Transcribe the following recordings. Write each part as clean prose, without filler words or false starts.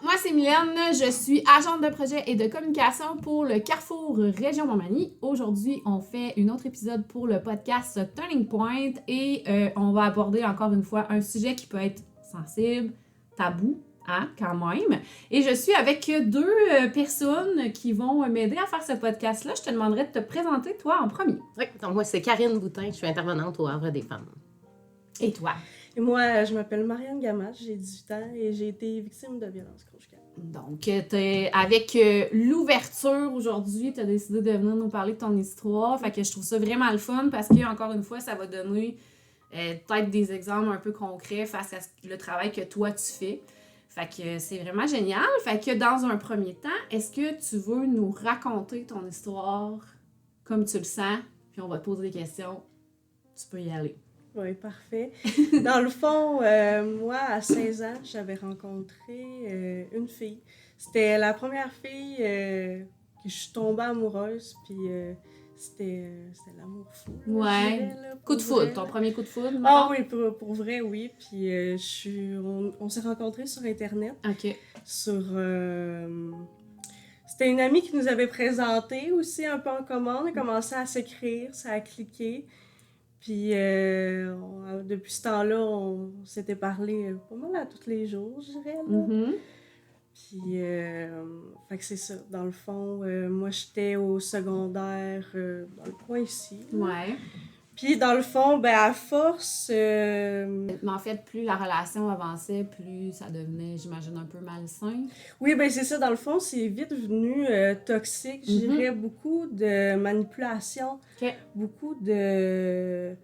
moi c'est Mylène, je suis agente de projet et de communication pour le Carrefour Région Montmagny. Aujourd'hui, on fait un autre épisode pour le podcast Turning Point et on va aborder encore une fois un sujet qui peut être sensible, tabou, hein, quand même. Et je suis avec deux personnes qui vont m'aider à faire ce podcast-là. Je te demanderai de te présenter toi en premier. Oui, donc moi c'est Karine Boutin, je suis intervenante au Havre des femmes. Et toi? Et moi, je m'appelle Marianne Gamache, j'ai 18 ans et j'ai été victime de violence conjugale. Donc, avec l'ouverture aujourd'hui, tu as décidé de venir nous parler de ton histoire. Fait que je trouve ça vraiment le fun parce que, encore une fois, ça va donner peut-être des exemples un peu concrets face à le travail que toi tu fais. Fait que c'est vraiment génial. Fait que dans un premier temps, est-ce que tu veux nous raconter ton histoire comme tu le sens? Puis on va te poser des questions. Tu peux y aller. Oui, parfait. Dans le fond, moi, à 16 ans, j'avais rencontré une fille. C'était la première fille que je suis tombée amoureuse, puis c'était l'amour fou. Ouais. Coup de foudre, ton premier coup de foudre? Ah oui, pour vrai, oui. Puis on s'est rencontrés sur Internet. OK. C'était une amie qui nous avait présenté aussi un peu en commun. On a commencé à s'écrire, ça a cliqué. Puis depuis ce temps-là, on s'était parlé pas mal à tous les jours, je dirais. Là. Mm-hmm. Puis, fait que c'est ça. Dans le fond, moi, j'étais au secondaire dans le coin ici. Ouais. Puis, dans le fond, ben à force... Mais en fait, plus la relation avançait, plus ça devenait, j'imagine, un peu malsain. Oui, ben c'est ça. Dans le fond, c'est vite venu toxique. Je dirais beaucoup de manipulation. OK. Beaucoup de...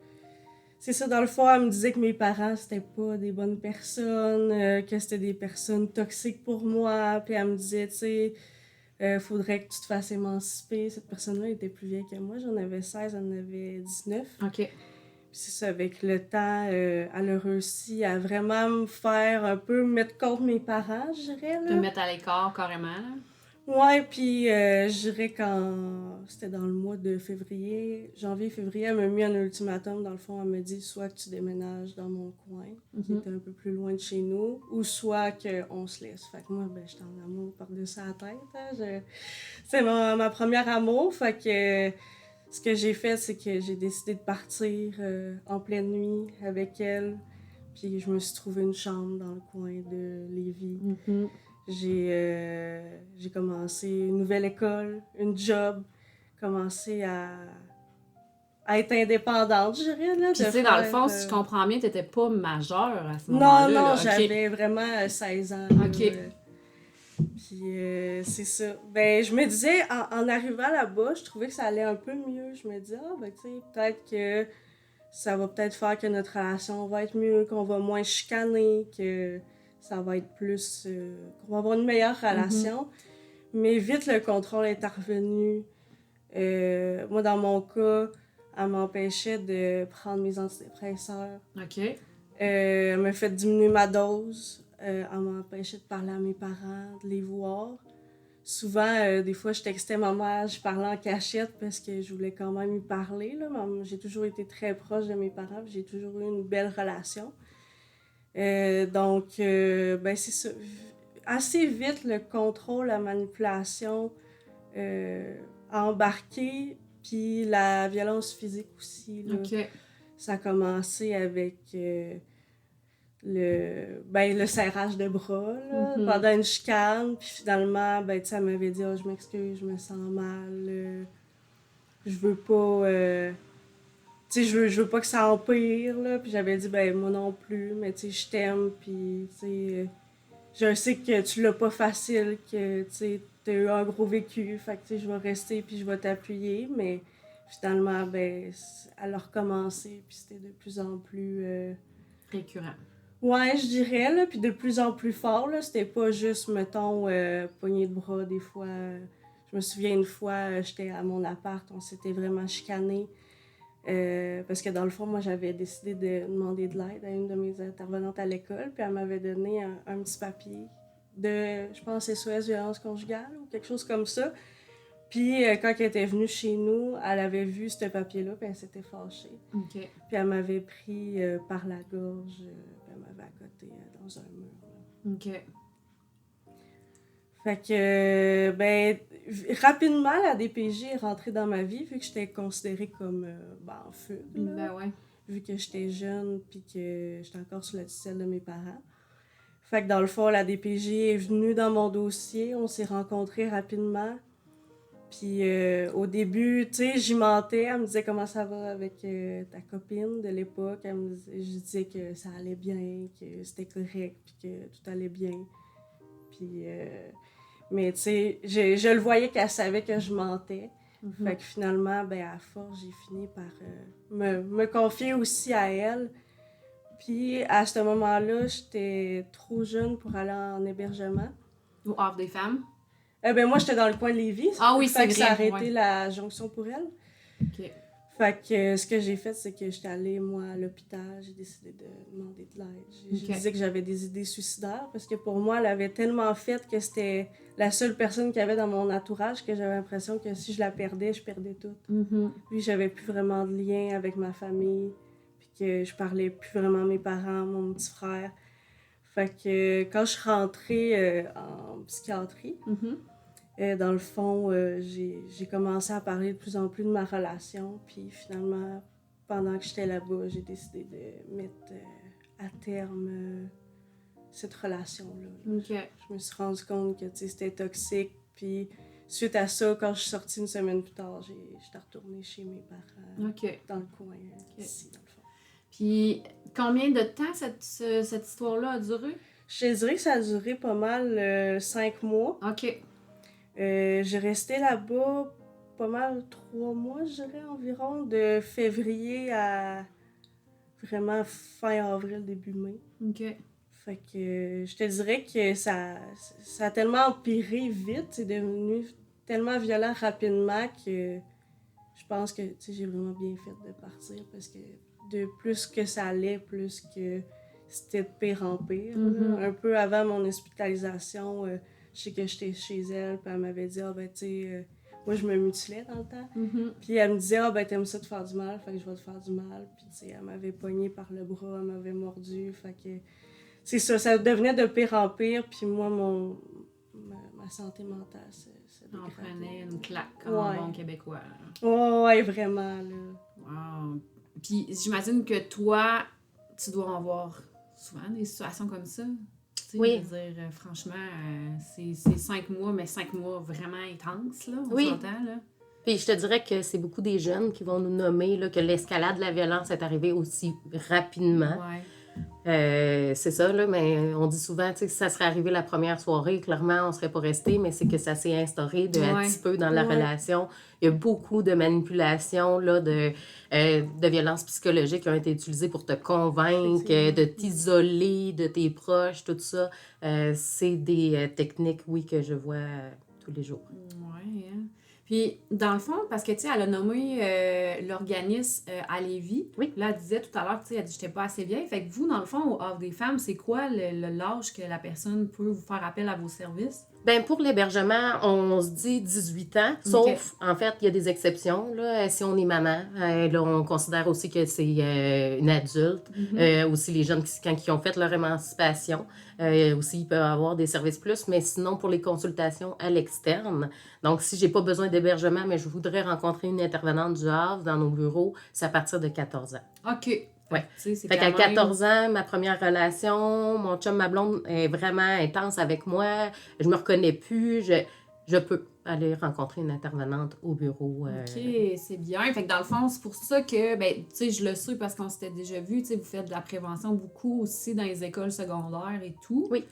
C'est ça, dans le fond, elle me disait que mes parents, c'était pas des bonnes personnes, que c'était des personnes toxiques pour moi. Puis elle me disait, tu sais, faudrait que tu te fasses émanciper. Cette personne-là était plus vieille que moi. J'en avais 16, elle en avait 19. OK. Puis c'est ça, avec le temps, elle a réussi à vraiment me faire un peu mettre contre mes parents, je dirais. Te mettre à l'écart carrément, là. Ouais, puis je dirais quand c'était dans le mois de janvier-février, elle m'a mis un ultimatum. Dans le fond, elle m'a dit soit que tu déménages dans mon coin, qui était un peu plus loin de chez nous, ou soit qu'on se laisse. Fait que moi, ben, j'étais en amour par-dessus la tête. Hein. C'est ma première amour. Fait que ce que j'ai fait, c'est que j'ai décidé de partir en pleine nuit avec elle. Puis je me suis trouvé une chambre dans le coin de Lévis. Mm-hmm. J'ai commencé une nouvelle école, une job, commencé à être indépendante, je dirais. Là, Puis tu sais, dans le fond, si je comprends bien, t'étais pas majeure à ce Non, moment-là. non, là. j'avais vraiment 16 ans. OK. Puis c'est ça. Ben, je me disais, en arrivant là-bas, je trouvais que ça allait un peu mieux. Je me disais, ben, tu sais, peut-être que ça va peut-être faire que notre relation va être mieux, qu'on va moins chicaner, que ça va être plus... qu'on va avoir une meilleure relation. Mais vite, le contrôle est revenu. Moi, dans mon cas, elle m'empêchait de prendre mes antidépresseurs. OK. Elle m'a fait diminuer ma dose. Elle m'empêchait de parler à mes parents, de les voir. Souvent, des fois, je textais ma mère, je parlais en cachette parce que je voulais quand même y parler. Là. J'ai toujours été très proche de mes parents, j'ai toujours eu une belle relation. Donc, ben c'est ça. Assez vite, le contrôle, la manipulation a embarqué, puis la violence physique aussi. Là. OK. Ça a commencé avec le serrage de bras là, pendant une chicane, puis finalement, ben, elle m'avait dit « je m'excuse, je me sens mal, je veux pas... tu sais, je veux pas que ça empire, là. » Puis j'avais dit « ben, moi non plus, mais tu sais, je t'aime, puis tu sais, je sais que tu l'as pas facile, que tu sais, t'as eu un gros vécu, fait que tu sais, je vais rester, puis je vais t'appuyer, mais... » Finalement, ben, elle a recommencé, puis c'était de plus en plus... Récurrent. Ouais, je dirais, là, puis de plus en plus fort, là. C'était pas juste, mettons, poignée de bras, des fois. Je me souviens une fois, j'étais à mon appart, on s'était vraiment chicanés. Parce que dans le fond, moi, j'avais décidé de demander de l'aide à une de mes intervenantes à l'école, puis elle m'avait donné un petit papier de, je pense, SOS violence conjugale ou quelque chose comme ça. Puis quand elle était venue chez nous, elle avait vu ce papier-là, puis elle s'était fâchée. OK. Puis elle m'avait pris par la gorge, puis elle m'avait accoté dans un mur. Là. OK. Fait que, rapidement, la DPJ est rentrée dans ma vie, vu que j'étais considérée comme en fugue, là. Ben ouais. Vu que j'étais jeune, puis que j'étais encore sous la tutelle de mes parents. Fait que dans le fond, la DPJ est venue dans mon dossier, on s'est rencontrés rapidement. Puis au début, tu sais, j'y mentais, elle me disait comment ça va avec ta copine de l'époque. Je disais que ça allait bien, que c'était correct, puis que tout allait bien. Puis, mais tu sais, je le voyais qu'elle savait que je mentais. Fait que finalement, à force, j'ai fini par me confier aussi à elle. Puis à ce moment-là, j'étais trop jeune pour aller en hébergement. Au Havre des femmes. Moi, j'étais dans le coin de Lévis. Ah oui, c'est vrai. Ça a arrêté la jonction pour elle. OK. Fait que ce que j'ai fait, c'est que j'étais allée, moi, à l'hôpital. J'ai décidé de demander de l'aide. Je disais que j'avais des idées suicidaires parce que pour moi, elle avait tellement fait que c'était la seule personne qu'il y avait dans mon entourage que j'avais l'impression que si je la perdais, je perdais tout. Puis j'avais plus vraiment de lien avec ma famille. Puis que je parlais plus vraiment à mes parents, mon petit frère. Fait que quand je suis rentrée en psychiatrie, dans le fond, j'ai commencé à parler de plus en plus de ma relation. Puis finalement, pendant que j'étais là-bas, j'ai décidé de mettre à terme cette relation-là. OK. Je me suis rendu compte que c'était toxique. Puis suite à ça, quand je suis sortie une semaine plus tard, j'étais retournée chez mes parents dans le coin, ici, dans le fond. Puis combien de temps cette histoire-là a duré? Je te dirais que ça a duré pas mal 5 mois. OK. J'ai resté là-bas pas mal 3 mois, je dirais environ, de février à vraiment fin avril, début mai. OK. Fait que je te dirais que ça a tellement empiré vite, c'est devenu tellement violent rapidement que je pense que j'ai vraiment bien fait de partir parce que de plus que ça allait, plus que c'était de pire en pire. Un peu avant mon hospitalisation, je sais que j'étais chez elle, puis elle m'avait dit, moi je me mutilais dans le temps. Puis elle me disait, t'aimes ça te faire du mal, fait que je vais te faire du mal. Puis elle m'avait pogné par le bras, elle m'avait mordu, fait que c'est ça devenait de pire en pire, puis moi, ma santé mentale se dégradait. On prenait une claque comme un bon Québécois. Ouais, vraiment, là. Wow. Puis j'imagine que toi, tu dois en voir souvent des situations comme ça. Oui. Je veux dire, franchement, c'est 5 mois, mais 5 mois vraiment intenses, là, on s'entend, là. Puis je te dirais que c'est beaucoup des jeunes qui vont nous nommer là, que l'escalade de la violence est arrivée aussi rapidement. Ouais. C'est ça, là, mais on dit souvent, tu sais, si ça serait arrivé la première soirée, clairement, on serait pas resté, mais c'est que ça s'est instauré un petit peu dans la relation. Il y a beaucoup de manipulations, là, de violences psychologiques qui ont été utilisées pour te convaincre, de t'isoler de tes proches, tout ça. C'est des techniques, oui, que je vois tous les jours. Ouais, hein. Puis, dans le fond, parce que, tu sais, elle a nommé l'organisme à Lévis. Oui. Là, elle disait tout à l'heure, tu sais, elle dit, j'étais pas assez vieille. Fait que vous, dans le fond, au Havre des femmes, c'est quoi l'âge que la personne peut vous faire appel à vos services? Ben pour l'hébergement, on se dit 18 ans, sauf, en fait, il y a des exceptions. Là, si on est maman, là, on considère aussi que c'est une adulte. Aussi, les jeunes qui ont fait leur émancipation, aussi, ils peuvent avoir des services plus. Mais sinon, pour les consultations à l'externe, donc si j'ai pas besoin d'hébergement, mais je voudrais rencontrer une intervenante du Havre dans nos bureaux, c'est à partir de 14 ans. OK. Ouais. C'est fait qu'à 14 ans, ma première relation, mon chum, ma blonde est vraiment intense avec moi. Je me reconnais plus. Je peux aller rencontrer une intervenante au bureau. OK, c'est bien. Fait que dans le fond, c'est pour ça que, tu sais, je le sais parce qu'on s'était déjà vu, tu sais, vous faites de la prévention beaucoup aussi dans les écoles secondaires et tout. Oui.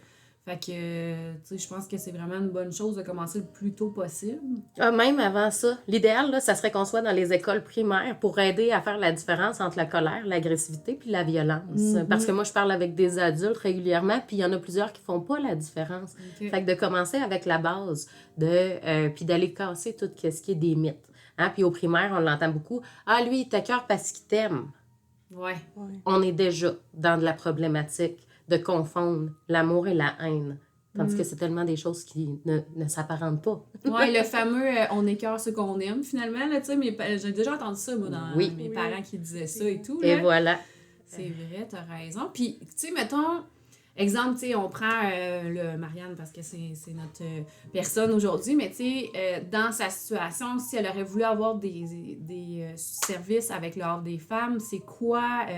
Fait que, tu sais, je pense que c'est vraiment une bonne chose de commencer le plus tôt possible. Même avant ça, l'idéal, là, ça serait qu'on soit dans les écoles primaires pour aider à faire la différence entre la colère, l'agressivité puis la violence. Parce que moi, je parle avec des adultes régulièrement, puis il y en a plusieurs qui font pas la différence. Okay. Fait que de commencer avec la base, puis d'aller casser tout ce qui est des mythes. Hein? Puis au primaire, on l'entend beaucoup. « Ah, lui, il t'écoeure parce qu'il t'aime. » Ouais. On est déjà dans de la problématique de confondre l'amour et la haine. Tandis que c'est tellement des choses qui ne s'apparentent pas. Oui, le fameux on écœure ce qu'on aime, finalement. Là, j'ai déjà entendu ça, moi, dans mes parents qui disaient ça et tout. Là. Et voilà. C'est vrai, t'as raison. Puis, tu sais, mettons, exemple, tu sais, on prend Marianne parce que c'est notre personne aujourd'hui, mais tu sais, dans sa situation, si elle aurait voulu avoir des services avec le Havre des femmes, c'est quoi, tu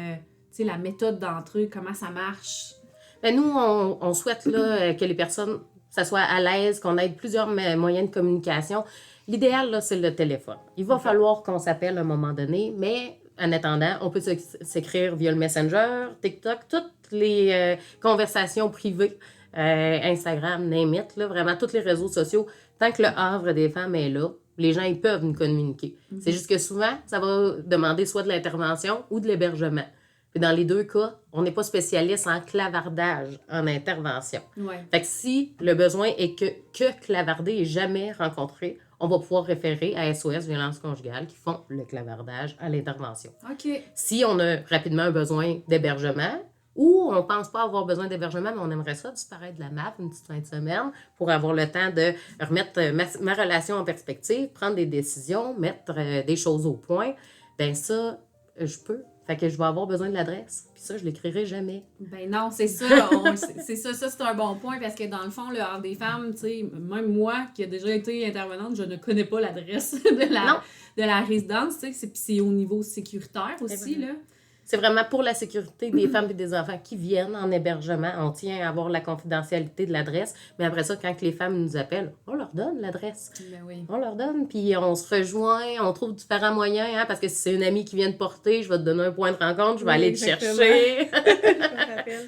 sais, la méthode d'entrée, comment ça marche? Ben, nous, on souhaite là, que les personnes, ça soit à l'aise, qu'on ait plusieurs moyens de communication. L'idéal, là, c'est le téléphone. Il va falloir qu'on s'appelle à un moment donné, mais en attendant, on peut s'écrire via le Messenger, TikTok, toutes les conversations privées, Instagram, name it, là, vraiment tous les réseaux sociaux. Tant que le Havre des femmes est là, les gens, ils peuvent nous communiquer. C'est juste que souvent, ça va demander soit de l'intervention ou de l'hébergement. Puis dans les deux cas, on n'est pas spécialiste en clavardage, en intervention. Ouais. Fait que si le besoin est que clavarder est jamais rencontré, on va pouvoir référer à SOS Violence conjugale qui font le clavardage à l'intervention. OK. Si on a rapidement un besoin d'hébergement ou on ne pense pas avoir besoin d'hébergement, mais on aimerait ça disparaître de la map une petite fin de semaine pour avoir le temps de remettre ma relation en perspective, prendre des décisions, mettre des choses au point, bien ça, je peux. Fait que je vais avoir besoin de l'adresse. Puis ça, je l'écrirai jamais. Ben non, c'est ça. C'est ça, c'est un bon point parce que dans le fond, le Havre des femmes, tu sais, même moi qui a déjà été intervenante, je ne connais pas l'adresse de la résidence, tu sais. Puis c'est au niveau sécuritaire aussi, là. C'est vraiment pour la sécurité des femmes et des enfants qui viennent en hébergement. On tient à avoir la confidentialité de l'adresse. Mais après ça, quand les femmes nous appellent, on leur donne l'adresse. Ben oui. On leur donne, puis on se rejoint, on trouve différents moyens. Hein, parce que si c'est une amie qui vient de porter, je vais te donner un point de rencontre, je vais aller te chercher.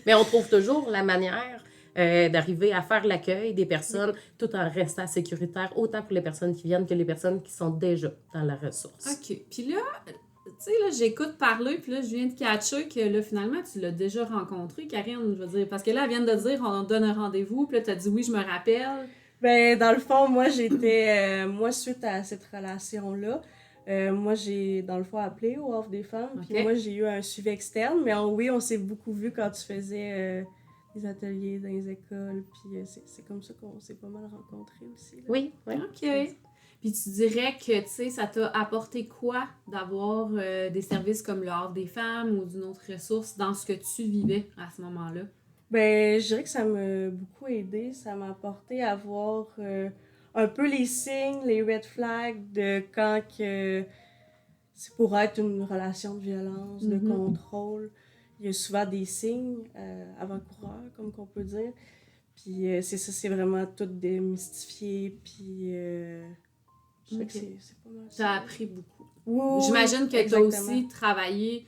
Mais on trouve toujours la manière d'arriver à faire l'accueil des personnes tout en restant sécuritaire, autant pour les personnes qui viennent que les personnes qui sont déjà dans la ressource. OK. Puis là, tu sais, là, j'écoute parler, puis là, je viens de catcher que là, finalement, tu l'as déjà rencontré, Karine, je veux dire. Parce que là, elle vient de dire, on donne un rendez-vous, puis là, t'as dit oui, je me rappelle. Ben, dans le fond, moi, j'étais... moi, suite à cette relation-là, moi, j'ai, dans le fond, appelé au Havre des femmes, puis moi, j'ai eu un suivi externe, mais oui, on s'est beaucoup vu quand tu faisais des ateliers dans les écoles, puis c'est comme ça qu'on s'est pas mal rencontrés aussi. Là. Oui. OK. Puis tu dirais que, tu sais, ça t'a apporté quoi d'avoir des services comme le Havre des femmes ou d'une autre ressource dans ce que tu vivais à ce moment-là? Ben, je dirais que ça m'a beaucoup aidé. Ça m'a apporté à voir un peu les signes, les red flags de quand que c'est pour être une relation de violence, de contrôle. Il y a souvent des signes avant-coureurs, comme qu'on peut dire. Puis c'est ça, c'est vraiment tout démystifié. Puis je sais que c'est pas mal ça. T'as appris beaucoup. Oui, j'imagine que exactement. t'as aussi travaillé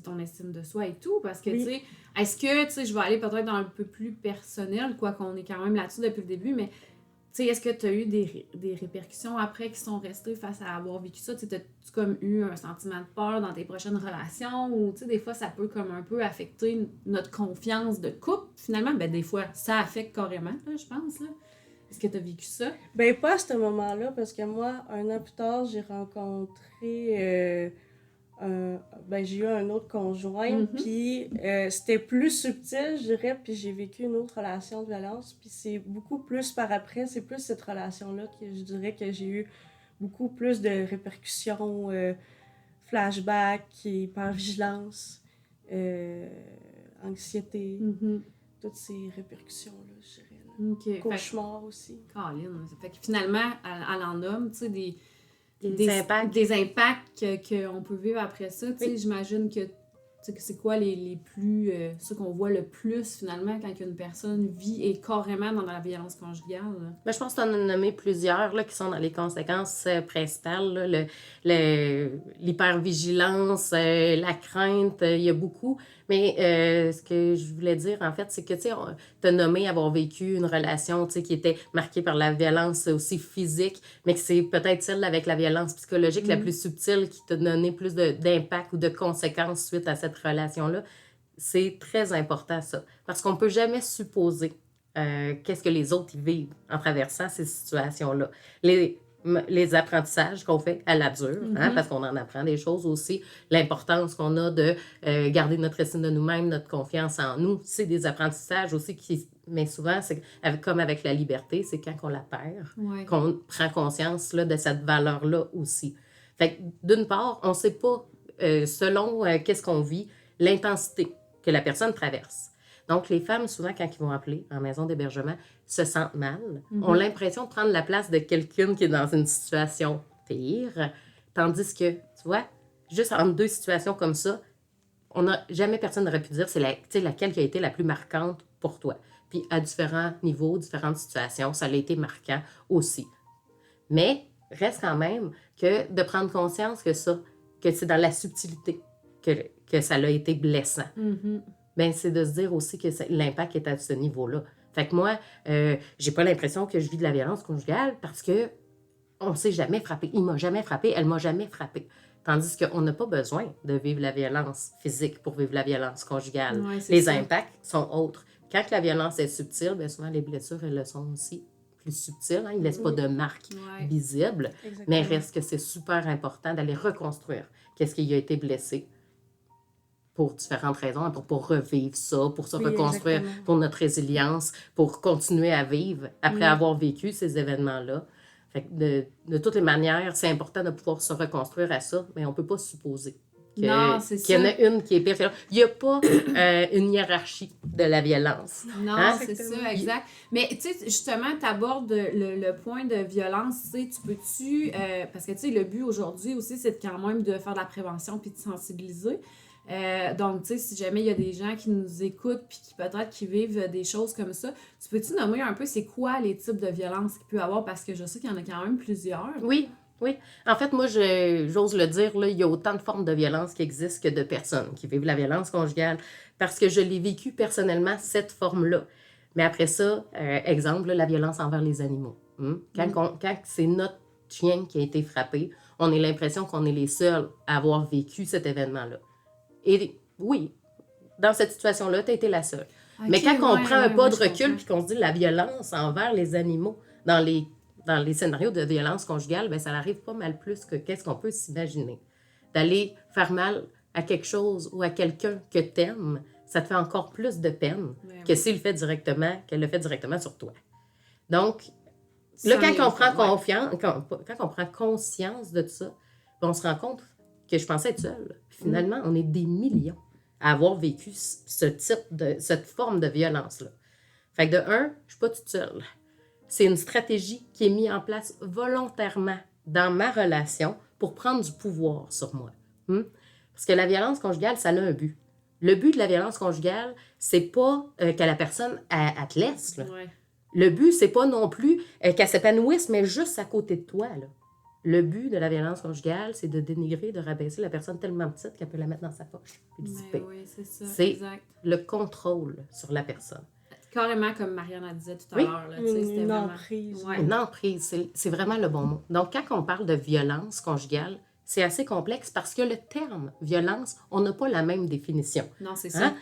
ton estime de soi et tout, parce que, tu sais, est-ce que, tu sais, je vais aller peut-être dans un peu plus personnel, quoi qu'on est quand même là-dessus depuis le début, mais, tu sais, est-ce que tu as eu des répercussions après qui sont restées face à avoir vécu ça? Tu sais, t'as-tu comme eu un sentiment de peur dans tes prochaines relations? Ou, tu sais, des fois, ça peut comme un peu affecter notre confiance de couple. Finalement, ben des fois, ça affecte carrément, là, je pense, là. Est-ce que tu as vécu ça? Ben, pas à ce moment-là, parce que moi, 1 an plus tard, j'ai rencontré... j'ai eu un autre conjoint, puis c'était plus subtil, je dirais, puis j'ai vécu une autre relation de violence, puis c'est beaucoup plus par après, c'est plus cette relation-là que je dirais que j'ai eu beaucoup plus de répercussions, flashbacks, hypervigilance, anxiété, toutes ces répercussions-là, je dirais. Okay. Cauchemar aussi. Caroline, ça fait que finalement, elle en nomme, tu sais, des impacts. Des impacts qu'on peut vivre après ça. Tu sais, j'imagine que c'est quoi les plus... ceux qu'on voit le plus, finalement, quand une personne vit et carrément dans la violence conjugale. Ben, je pense que tu en as nommé plusieurs là, qui sont dans les conséquences principales. Là, l'hypervigilance, la crainte, il y a beaucoup. Mais ce que je voulais dire, en fait, c'est que tu as nommé avoir vécu une relation qui était marquée par la violence aussi physique, mais que c'est peut-être celle avec la violence psychologique la plus subtile qui t'a donné plus d'impact ou de conséquences suite à cette relation-là. C'est très important, ça. Parce qu'on ne peut jamais supposer qu'est-ce que les autres y vivent en traversant ces situations-là. Les apprentissages qu'on fait à la dure, parce qu'on en apprend des choses aussi, l'importance qu'on a de garder notre estime de nous-mêmes, notre confiance en nous, c'est des apprentissages aussi mais souvent, c'est comme avec la liberté, c'est quand on la perd, qu'on prend conscience là, de cette valeur-là aussi. Fait que, d'une part, on ne sait pas, selon qu'est-ce qu'on vit, l'intensité que la personne traverse. Donc, les femmes, souvent, quand ils vont appeler en maison d'hébergement, se sentent mal, ont l'impression de prendre la place de quelqu'un qui est dans une situation pire, tandis que, tu vois, juste entre deux situations comme ça, jamais personne n'aurait pu dire c'est laquelle qui a été la plus marquante pour toi. Puis à différents niveaux, différentes situations, ça a été marquant aussi. Mais reste quand même que de prendre conscience que c'est dans la subtilité que ça a été blessant. Ben, c'est de se dire aussi que l'impact est à ce niveau-là. Fait que moi, j'ai pas l'impression que je vis de la violence conjugale parce que on s'est jamais frappé. Il m'a jamais frappé, elle m'a jamais frappé. Tandis qu'on n'a pas besoin de vivre la violence physique pour vivre la violence conjugale. Ouais, les impacts sont autres. Quand la violence est subtile, bien souvent les blessures, elles le sont aussi plus subtiles. Hein? Ils ne laissent pas de marques visibles. Exactement. Mais reste que c'est super important d'aller reconstruire qu'est-ce qui a été blessé pour différentes raisons, pour revivre ça, pour se reconstruire, exactement. pour notre résilience, pour continuer à vivre après avoir vécu ces événements-là. Fait que de toutes les manières, c'est important de pouvoir se reconstruire à ça, mais on ne peut pas supposer qu'il y en a une qui est pire que l'autre. Il n'y a pas une hiérarchie de la violence. Non, Hein? c'est ça, exact. Mais tu sais, justement, tu abordes le point de violence, tu sais, tu peux-tu... parce que, tu sais, le but aujourd'hui aussi, c'est quand même de faire de la prévention puis de sensibiliser. Donc, tu sais, si jamais il y a des gens qui nous écoutent puis qui peut-être qui vivent des choses comme ça, tu peux-tu nommer un peu c'est quoi les types de violences qu'il peut y avoir? Parce que je sais qu'il y en a quand même plusieurs. Oui. En fait, moi, j'ose le dire, là, il y a autant de formes de violence qui existent que de personnes qui vivent la violence conjugale parce que je l'ai vécu personnellement, cette forme-là. Mais après ça, exemple, là, la violence envers les animaux. Quand c'est notre chien qui a été frappé, on a l'impression qu'on est les seuls à avoir vécu cet événement-là. Et oui, dans cette situation-là, tu as été la seule. Okay, mais quand on prend un pas de recul comprends. puis qu'on se dit la violence envers les animaux dans les scénarios de violence conjugale, bien, ça arrive pas mal plus que qu'est-ce qu'on peut s'imaginer. D'aller faire mal à quelque chose ou à quelqu'un que t'aimes, ça te fait encore plus de peine que s'il le fait directement, qu'elle le fait directement sur toi. Donc, là, quand on prend conscience de tout ça, on se rend compte que je pensais être seule. Finalement, on est des millions à avoir vécu cette forme de violence-là. Fait que de un, je suis pas toute seule. C'est une stratégie qui est mise en place volontairement dans ma relation pour prendre du pouvoir sur moi. Parce que la violence conjugale, ça a un but. Le but de la violence conjugale, c'est pas que la personne elle te laisse. Là. Ouais. Le but, c'est pas non plus qu'elle s'épanouisse, mais juste à côté de toi. Là. Le but de la violence conjugale, c'est de dénigrer, de rabaisser la personne tellement petite qu'elle peut la mettre dans sa poche. Mais oui, c'est ça. C'est exact. le contrôle sur la personne. Carrément, comme Mariana disait tout à l'heure. Là, c'était Une vraiment... emprise. Ouais. Une emprise, c'est vraiment le bon mot. Donc, quand on parle de violence conjugale, c'est assez complexe parce que le terme violence, on n'a pas la même définition. Non, c'est ça.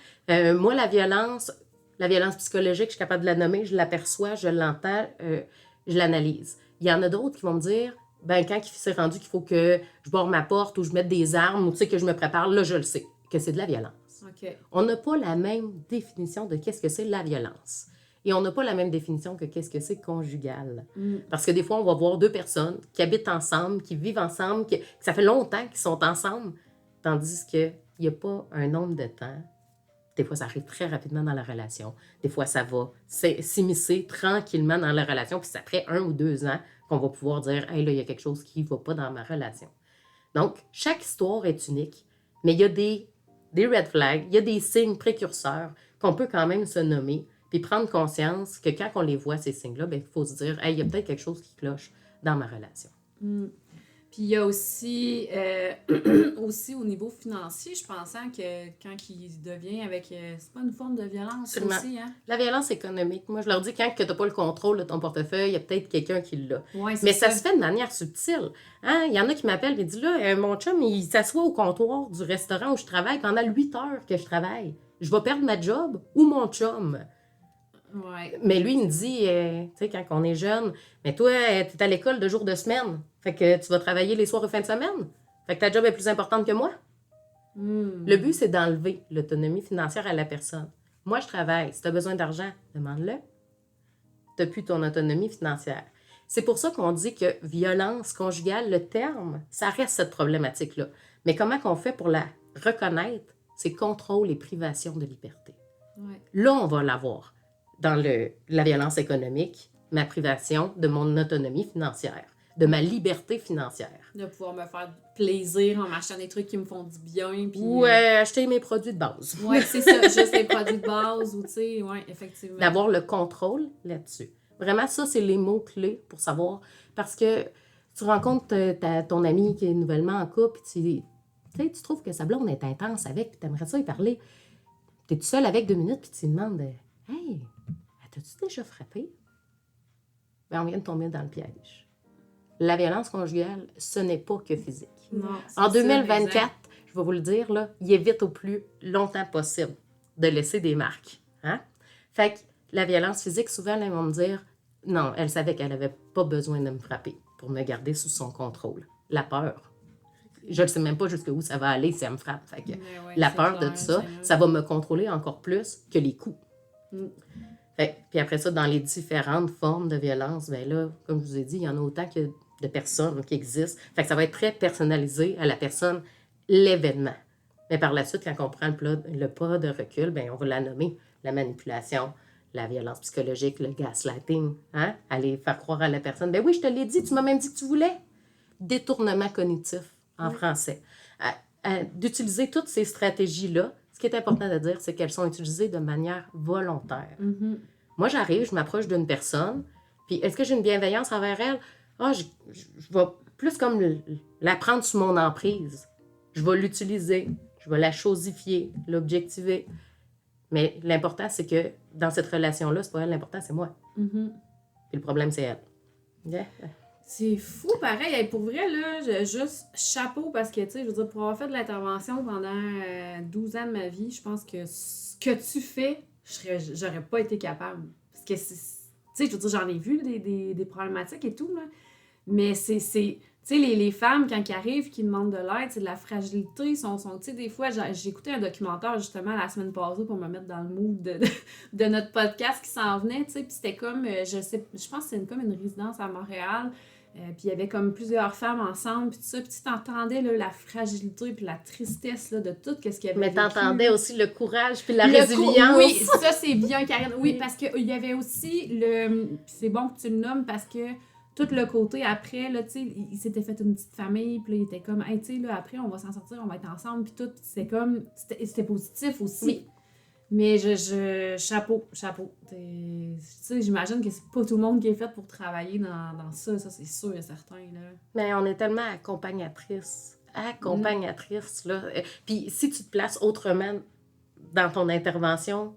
Moi, la violence psychologique, je suis capable de la nommer, je l'aperçois, je l'entends, je l'analyse. Il y en a d'autres qui vont me dire, ben quand c'est rendu qu'il faut que je barre ma porte ou je mette des armes ou tu sais, que je me prépare, là, je le sais, que c'est de la violence. OK. On n'a pas la même définition de qu'est-ce que c'est la violence. Et on n'a pas la même définition que qu'est-ce que c'est conjugal. Parce que des fois, on va voir deux personnes qui habitent ensemble, qui vivent ensemble, que ça fait longtemps qu'ils sont ensemble, tandis qu'il n'y a pas un nombre de temps. Des fois, ça arrive très rapidement dans la relation. Des fois, ça va s'immiscer tranquillement dans la relation, puis c'est après 1 ou 2 ans qu'on va pouvoir dire « Hey, là, il y a quelque chose qui ne va pas dans ma relation. » Donc, chaque histoire est unique, mais il y a des red flags, il y a des signes précurseurs qu'on peut quand même se nommer, puis prendre conscience que quand on les voit, ces signes-là, il faut se dire, hey, il y a peut-être quelque chose qui cloche dans ma relation. Puis il y a aussi, aussi au niveau financier, je pensais que quand il devient avec... c'est pas une forme de violence aussi, hein? La violence économique, moi je leur dis quand tu n'as pas le contrôle de ton portefeuille, il y a peut-être quelqu'un qui l'a. Ouais, mais ça se fait de manière subtile. Hein? Il y en a qui m'appellent et disent là, mon chum, il s'assoit au comptoir du restaurant où je travaille pendant 8 heures que je travaille. Je vais perdre ma job ou mon chum. Ouais. Mais lui, il me dit, tu sais, quand on est jeune, mais toi, tu es à l'école de jour de semaine. Fait que tu vas travailler les soirs et fins de semaine. Fait que ta job est plus importante que moi. Le but, c'est d'enlever l'autonomie financière à la personne. Moi, je travaille. Si tu as besoin d'argent, demande-le. Tu n'as plus ton autonomie financière. C'est pour ça qu'on dit que violence conjugale, le terme, ça reste cette problématique-là. Mais comment qu'on fait pour la reconnaître? C'est contrôle et privation de liberté. Ouais. Là, on va l'avoir dans la violence économique, ma privation de mon autonomie financière, de ma liberté financière. De pouvoir me faire plaisir en m'achetant des trucs qui me font du bien. Puis, Ou acheter mes produits de base. Ouais, c'est ça, juste les produits de base ou, tu sais, ouais, effectivement. D'avoir le contrôle là-dessus. Vraiment, ça, c'est les mots-clés pour savoir. Parce que tu rencontres ton ami qui est nouvellement en couple, puis tu trouves que sa blonde est intense avec, puis tu aimerais ça y parler. Tu es tout seul avec 2 minutes, puis tu lui demandes « Hey, t'as-tu déjà frappé? » Ben, on vient de tomber dans le piège. La violence conjugale, ce n'est pas que physique. Non, En c'est ça, 2024, exact. je vais vous le dire, là, il évite au plus longtemps possible de laisser des marques. Hein? Fait que la violence physique, souvent, là, ils vont me dire non, elle savait qu'elle n'avait pas besoin de me frapper pour me garder sous son contrôle. La peur. Je ne sais même pas jusqu'où ça va aller si elle me frappe. Fait que Ouais, la c'est peur clair, de ça, c'est ça va me contrôler encore plus que les coups. Mm. Puis après ça, dans les différentes formes de violence, bien là, comme je vous ai dit, il y en a autant que de personnes qui existent. Fait que ça va être très personnalisé à la personne, l'événement. Mais par la suite, quand on prend le pas de recul, bien, on va la nommer la manipulation, la violence psychologique, le gaslighting. Hein? Aller faire croire à la personne, ben oui, je te l'ai dit, tu m'as même dit que tu voulais. Détournement cognitif en français. D'utiliser toutes ces stratégies-là, ce qui est important de dire, c'est qu'elles sont utilisées de manière volontaire. Mm-hmm. Moi, j'arrive, je m'approche d'une personne, puis est-ce que j'ai une bienveillance envers elle? Je vais plus comme la prendre sous mon emprise. Je vais l'utiliser, je vais la chosifier, l'objectiver. Mais l'important, c'est que dans cette relation-là, c'est pas elle, l'important, c'est moi. Mm-hmm. Puis le problème, c'est elle. Yeah. C'est fou, pareil. Hey, pour vrai, là, juste chapeau parce que, tu sais, je veux dire, pour avoir fait de l'intervention pendant 12 ans de ma vie, je pense que ce que tu fais, j'aurais pas été capable. Parce que, tu sais, je veux dire, j'en ai vu des problématiques et tout, là. Mais c'est tu sais, les femmes, quand elles arrivent, qui demandent de l'aide, c'est de la fragilité. Tu sais, des fois, j'ai écouté un documentaire, justement, la semaine passée pour me mettre dans le mood de notre podcast qui s'en venait, tu sais. Puis c'était comme, je pense que c'est comme une résidence à Montréal. Puis il y avait comme plusieurs femmes ensemble, puis tout ça. Puis tu t'entendais là, la fragilité puis la tristesse là, de tout ce qu'il y avait Mais vécu. t'entendais aussi le courage puis la résilience. Oui, ça c'est bien, Karine. Oui, parce qu'il y avait aussi puis c'est bon que tu le nommes parce que tout le côté après, là, tu sais, il s'était fait une petite famille, puis là, il était comme, hey, tu sais, là, après, on va s'en sortir, on va être ensemble, puis tout. Puis c'était comme, c'était positif aussi. Oui. Mais chapeau. Tu sais, j'imagine que c'est pas tout le monde qui est fait pour travailler dans ça c'est sûr et certain, là. Mais on est tellement accompagnatrice, là. Puis si tu te places autrement dans ton intervention,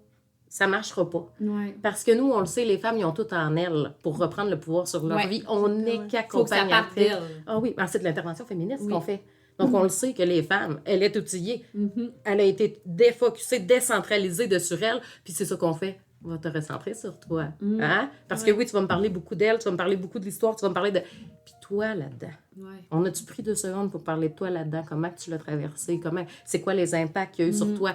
ça marchera pas. Ouais. Parce que nous, on le sait, les femmes, ils ont tout en elles pour reprendre le pouvoir sur leur vie. On n'est Faut que ça parte qu'accompagnatrice. d'elle. Ah oui, c'est de l'intervention féministe Oui. qu'on fait. Donc, on le sait que les femmes, elle est outillée. Mm-hmm. Elle a été défocusée, décentralisée de sur elle. Puis c'est ça qu'on fait. On va te recentrer sur toi. Mm. Hein? Parce que oui, tu vas me parler beaucoup d'elle, tu vas me parler beaucoup de l'histoire, tu vas me parler de... Puis toi, là-dedans. Ouais. On a-tu pris 2 secondes pour parler de toi là-dedans? Comment tu l'as traversé? C'est quoi les impacts qu'il y a eu sur toi?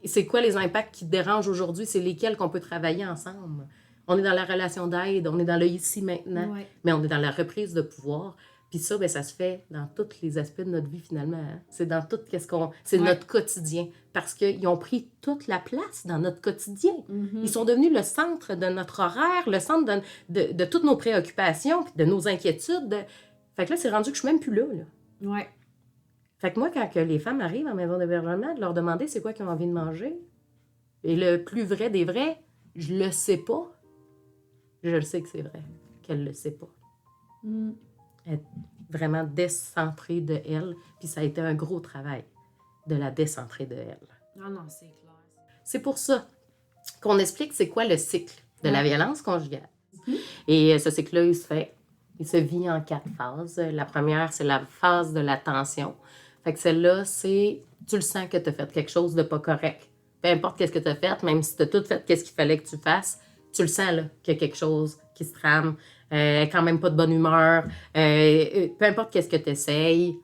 C'est quoi les impacts qui te dérangent aujourd'hui? C'est lesquels qu'on peut travailler ensemble? On est dans la relation d'aide, on est dans le ici maintenant, Ouais. mais on est dans la reprise de pouvoir. Puis ça, bien, ça se fait dans tous les aspects de notre vie, finalement. Hein? C'est dans tout c'est notre quotidien. Parce qu'ils ont pris toute la place dans notre quotidien. Mm-hmm. Ils sont devenus le centre de notre horaire, le centre de toutes nos préoccupations, puis de nos inquiétudes. Fait que là, c'est rendu que je suis même plus là. Ouais. Fait que moi, quand que les femmes arrivent en maison d'hébergement, de leur demander c'est quoi qu'ils ont envie de manger, et le plus vrai des vrais, je le sais pas. Je le sais que c'est vrai, qu'elle le sait pas. Mm. Être vraiment décentrée de elle, puis ça a été un gros travail de la décentrer de elle. Non, c'est clair. C'est pour ça qu'on explique c'est quoi le cycle de la violence conjugale. Mm-hmm. Et ce cycle-là, il se vit en 4 phases. La première, c'est la phase de la tension. Fait que celle-là, c'est tu le sens que tu as fait quelque chose de pas correct. Peu importe qu'est-ce que tu as fait, même si tu as tout fait qu'est-ce qu'il fallait que tu fasses, tu le sens là, qu'il y a quelque chose qui se trame, quand même pas de bonne humeur, peu importe qu'est-ce que tu essayes,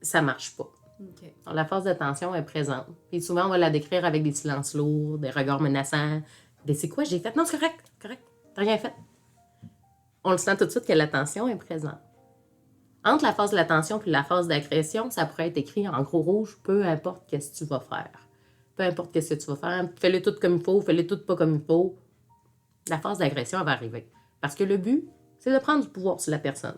ça marche pas. OK. Alors, la phase de tension est présente. Puis souvent, on va la décrire avec des silences lourds, des regards menaçants, des c'est quoi j'ai fait? Non, c'est correct, t'as rien fait. On le sent tout de suite que la tension est présente. Entre la phase de la tension et la phase d'agression, ça pourrait être écrit en gros rouge, peu importe qu'est-ce que tu vas faire. peu importe ce que tu vas faire, fais-le tout comme il faut, fais-le tout pas comme il faut. La phase d'agression, elle va arriver. Parce que le but, c'est de prendre du pouvoir sur la personne.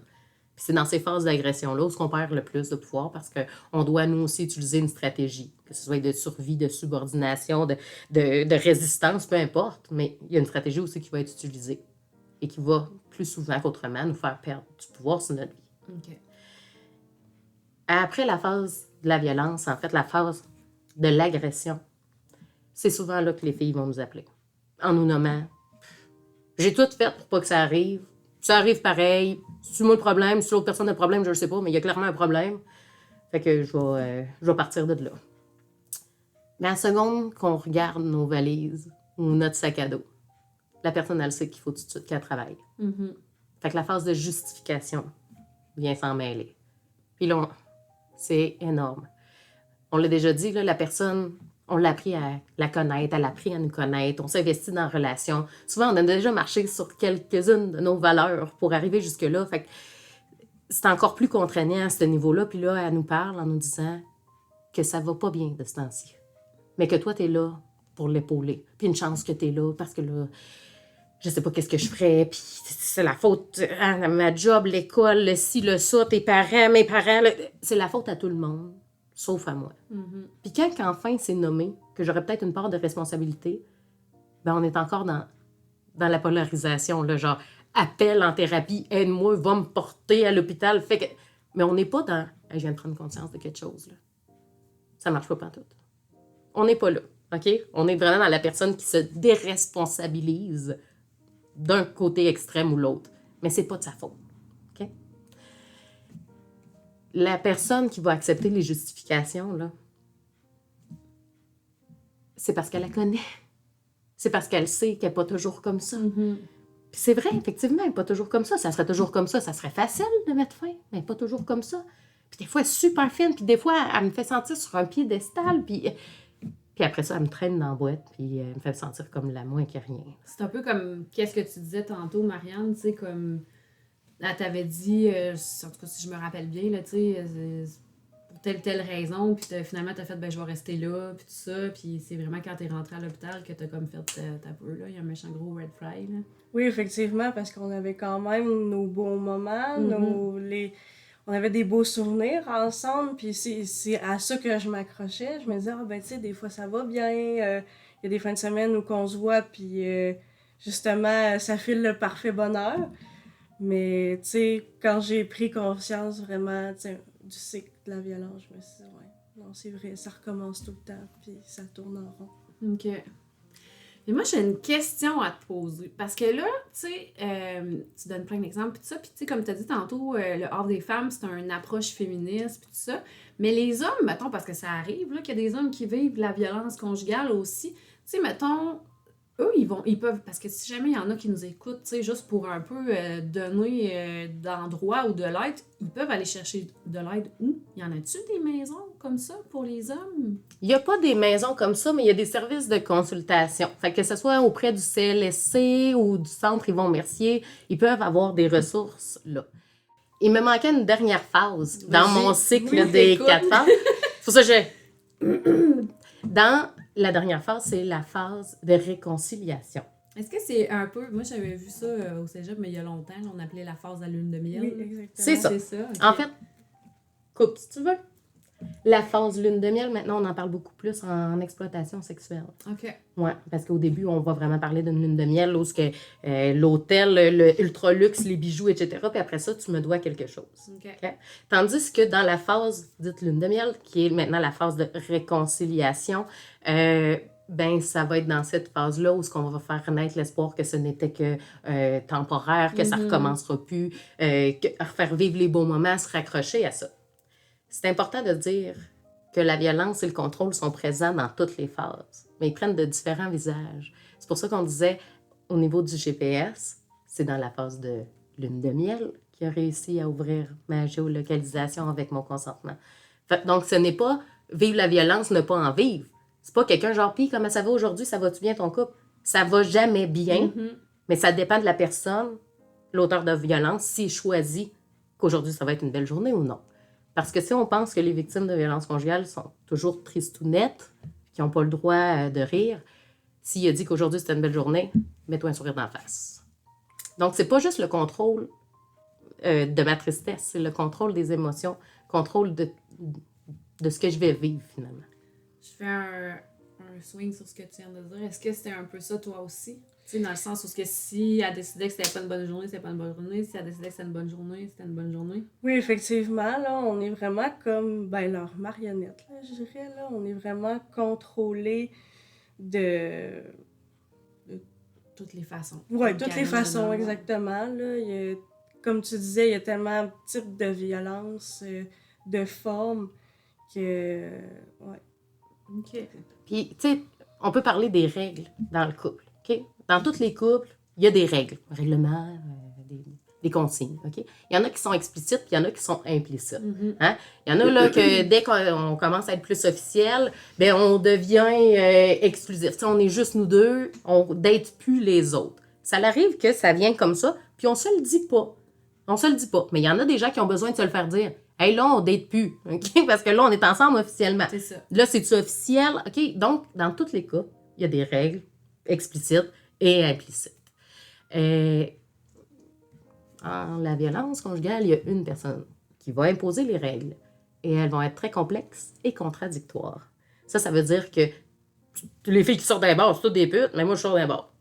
Puis c'est dans ces phases d'agression-là où on perd le plus de pouvoir parce qu'on doit, nous aussi, utiliser une stratégie, que ce soit de survie, de subordination, de résistance, peu importe, mais il y a une stratégie aussi qui va être utilisée et qui va, plus souvent qu'autrement, nous faire perdre du pouvoir sur notre vie. OK. Après la phase de la violence, en fait, la phase de l'agression, c'est souvent là que les filles vont nous appeler, en nous nommant « J'ai tout fait pour pas que ça arrive. Ça arrive pareil. C'est moi le problème. Si l'autre personne a le problème, je le sais pas, mais il y a clairement un problème. Fait que je vais partir de là. » Mais à la seconde qu'on regarde nos valises ou notre sac à dos, la personne, elle sait qu'il faut tout de suite qu'elle travaille. Mm-hmm. Fait que la phase de justification vient s'en mêler. Puis là, c'est énorme. On l'a déjà dit, là, la personne, on l'a appris à la connaître, elle a appris à nous connaître, on s'investit dans la relation. Souvent, on a déjà marché sur quelques-unes de nos valeurs pour arriver jusque-là. Fait que c'est encore plus contraignant à ce niveau-là. Puis là, elle nous parle en nous disant que ça va pas bien de ce temps-ci. Mais que toi, t'es là pour l'épauler. Puis une chance que t'es là parce que là, je sais pas qu'est-ce que je ferais, puis c'est la faute à ma job, l'école, le ci, le ça, tes parents, mes parents. C'est la faute à tout le monde, sauf à moi. Mm-hmm. Puis quand enfin c'est nommé, que j'aurais peut-être une part de responsabilité, ben on est encore dans la polarisation, là, genre appel en thérapie, aide-moi, va me porter à l'hôpital. Fait que... Mais on n'est pas dans je viens de prendre conscience de quelque chose. Là. Ça marche pas pantoute. On n'est pas là, OK? On est vraiment dans la personne qui se déresponsabilise d'un côté extrême ou l'autre. Mais c'est pas de sa faute. OK? La personne qui va accepter les justifications, là, c'est parce qu'elle la connaît. C'est parce qu'elle sait qu'elle n'est pas toujours comme ça. Mm-hmm. Puis c'est vrai, effectivement, elle n'est pas toujours comme ça. Ça serait toujours comme ça. Ça serait facile de mettre fin, mais elle n'est pas toujours comme ça. Puis des fois, elle est super fine. Puis des fois, elle me fait sentir sur un piédestal. Puis après ça, elle me traîne dans la boîte. Puis elle me fait sentir comme la moins que rien. C'est un peu comme qu'est-ce que tu disais tantôt, Marianne, tu sais, comme... Elle t'avait dit, en tout cas, si je me rappelle bien, là, tu sais, pour telle raison, puis finalement, t'as fait, ben je vais rester là, puis tout ça. Puis c'est vraiment quand t'es rentrée à l'hôpital que t'as comme fait ta peur, là. Il y a un méchant gros red flag, là. Oui, effectivement, parce qu'on avait quand même nos bons moments, on avait des beaux souvenirs ensemble, puis c'est à ça que je m'accrochais. Je me disais, ben tu sais, des fois ça va bien, il y a des fins de semaine où qu'on se voit, puis justement, ça file le parfait bonheur. Mais tu sais, quand j'ai pris conscience vraiment du cycle de la violence, je me suis dit, ouais, non, c'est vrai, ça recommence tout le temps, puis ça tourne en rond. OK. Et moi, j'ai une question à te poser. Parce que là, tu sais, tu donnes plein d'exemples, puis tout ça. Puis, tu sais, comme tu as dit tantôt, le Havre des femmes, c'est une approche féministe, puis tout ça. Mais les hommes, mettons, parce que ça arrive, là, qu'il y a des hommes qui vivent la violence conjugale aussi. Tu sais, mettons, eux, ils peuvent, parce que si jamais il y en a qui nous écoutent, tu sais, juste pour un peu donner d'endroit ou de l'aide, ils peuvent aller chercher de l'aide où? Y en a-tu des maisons comme ça pour les hommes? Il n'y a pas des maisons comme ça, mais il y a des services de consultation. Fait que ce soit auprès du CLSC ou du Centre Yvon Mercier, ils peuvent avoir des ressources là. Il me manquait une dernière phase dans mon cycle des 4 phases. C'est pour ça que j'ai... Dans la dernière phase, c'est la phase de réconciliation. Est-ce que c'est un peu... Moi, j'avais vu ça au cégep, mais il y a longtemps. On appelait la phase de la lune de miel. Oui, exactement. C'est ça. Okay. En fait, coupe si tu veux. La phase lune de miel, maintenant, on en parle beaucoup plus en exploitation sexuelle. OK. Oui, parce qu'au début, on va vraiment parler d'une lune de miel, où l'hôtel, le ultra-luxe, les bijoux, etc. Puis après ça, tu me dois quelque chose. OK. Okay? Tandis que dans la phase dite lune de miel, qui est maintenant la phase de réconciliation, ben ça va être dans cette phase-là où on va faire naître l'espoir que ce n'était que temporaire, que ça ne recommencera plus, faire vivre les beaux moments, se raccrocher à ça. C'est important de dire que la violence et le contrôle sont présents dans toutes les phases, mais ils prennent de différents visages. C'est pour ça qu'on disait, au niveau du GPS, c'est dans la phase de lune de miel qui a réussi à ouvrir ma géolocalisation avec mon consentement. Donc, ce n'est pas vivre la violence, ne pas en vivre. C'est pas quelqu'un genre, pis comment ça va aujourd'hui, ça va-tu bien ton couple? Ça va jamais bien, mais ça dépend de la personne, l'auteur de violence, s'il choisit qu'aujourd'hui, ça va être une belle journée ou non. Parce que si on pense que les victimes de violences conjugales sont toujours tristounettes, qui qui n'ont pas le droit de rire, s'il a dit qu'aujourd'hui c'était une belle journée, mets-toi un sourire d'en face. Donc, c'est pas juste le contrôle de ma tristesse, c'est le contrôle des émotions, contrôle de ce que je vais vivre finalement. Je fais un swing sur ce que tu viens de dire. Est-ce que c'était un peu ça toi aussi? Tu sais, dans le sens où si elle décidait que c'était pas une bonne journée, c'était pas une bonne journée. Si elle décidait que c'était une bonne journée, c'était une bonne journée. Oui, effectivement, là, on est vraiment comme leur marionnette, là, je dirais. Là. On est vraiment contrôlé de toutes les façons. Oui, toutes les façons, exactement. Là. Comme tu disais, il y a tellement de types de violence, de formes, que... Ouais. OK. Puis, tu sais, on peut parler des règles dans le couple, OK? Dans tous les couples, il y a des règles, règlements, des consignes, OK? Il y en a qui sont explicites, puis il y en a qui sont implicites. Mm-hmm. Hein? Il y en a là que dès qu'on commence à être plus officiel, ben on devient exclusif. T'sais, on est juste nous deux, on date plus les autres. Ça arrive que ça vient comme ça, puis on se le dit pas. On se le dit pas. Mais il y en a des gens qui ont besoin de se le faire dire. Hey, là, on date plus, OK? Parce que là, on est ensemble officiellement. C'est ça. Là, c'est-tu officiel? OK? Donc, dans tous les cas, il y a des règles explicites et implicites. En la violence conjugale, il y a une personne qui va imposer les règles et elles vont être très complexes et contradictoires. Ça veut dire que les filles qui sortent d'un bar, c'est toutes des putes, mais moi, je sors d'un bar.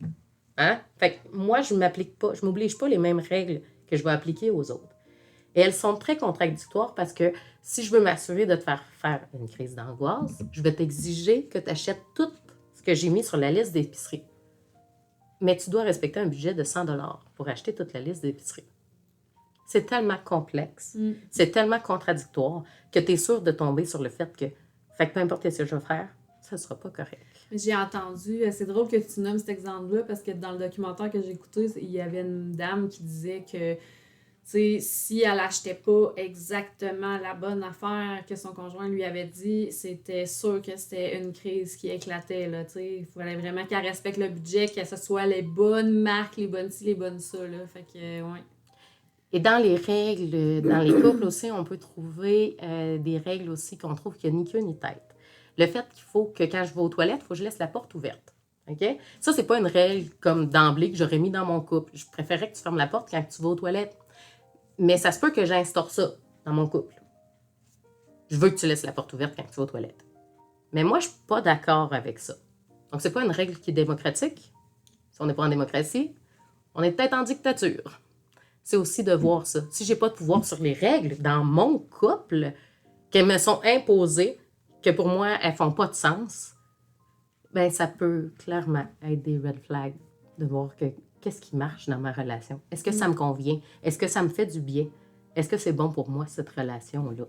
Hein? Fait que moi, je m'oblige pas les mêmes règles que je vais appliquer aux autres. Et elles sont très contradictoires parce que si je veux m'assurer de te faire une crise d'angoisse, je vais t'exiger que tu achètes tout ce que j'ai mis sur la liste d'épicerie. Mais tu dois respecter un budget de 100 $ pour acheter toute la liste d'épicerie. C'est tellement complexe, c'est tellement contradictoire que tu es sûr de tomber sur le fait que peu importe ce que je vais faire, ça ne sera pas correct. J'ai entendu, c'est drôle que tu nommes cet exemple-là parce que dans le documentaire que j'ai écouté, il y avait une dame qui disait que si elle achetait pas exactement la bonne affaire que son conjoint lui avait dit, c'était sûr que c'était une crise qui éclatait. Là, il fallait vraiment qu'elle respecte le budget, que ce soit les bonnes marques, les bonnes ci, les bonnes ça. Là. Fait que, ouais. Et dans les règles, dans les couples aussi, on peut trouver des règles aussi qu'on trouve qu'il n'y a ni queue ni tête. Le fait qu'il faut que quand je vais aux toilettes, il faut que je laisse la porte ouverte. OK? Ça, c'est pas une règle comme d'emblée que j'aurais mis dans mon couple. Je préférerais que tu fermes la porte quand tu vas aux toilettes. Mais ça se peut que j'instaure ça dans mon couple. Je veux que tu laisses la porte ouverte quand tu vas aux toilettes. Mais moi, je ne suis pas d'accord avec ça. Donc, c'est pas une règle qui est démocratique. Si on n'est pas en démocratie, on est peut-être en dictature. C'est aussi de voir ça. Si je n'ai pas de pouvoir sur les règles dans mon couple, qu'elles me sont imposées, que pour moi, elles ne font pas de sens, ben ça peut clairement être des red flags de voir que qu'est-ce qui marche dans ma relation? Est-ce que ça me convient? Est-ce que ça me fait du bien? Est-ce que c'est bon pour moi, cette relation-là?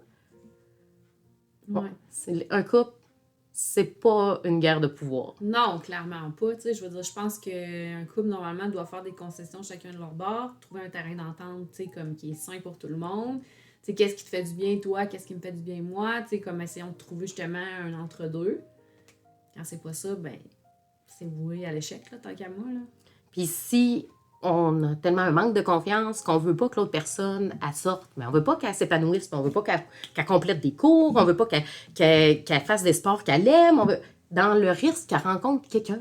Bon, un couple, c'est pas une guerre de pouvoir. Non, clairement pas. Je veux dire, je pense qu'un couple, normalement, doit faire des concessions chacun de leur bord, trouver un terrain d'entente comme qui est sain pour tout le monde. Qu'est-ce qui te fait du bien, toi? Qu'est-ce qui me fait du bien, moi? Comme essayons de trouver justement un entre-deux. Quand c'est pas ça, ben c'est voué à l'échec, là, tant qu'à moi, là. Puis si on a tellement un manque de confiance qu'on veut pas que l'autre personne elle sorte, mais on veut pas qu'elle s'épanouisse, on veut pas qu'elle complète des cours, on veut pas qu'elle fasse des sports qu'elle aime, on veut... Dans le risque qu'elle rencontre quelqu'un,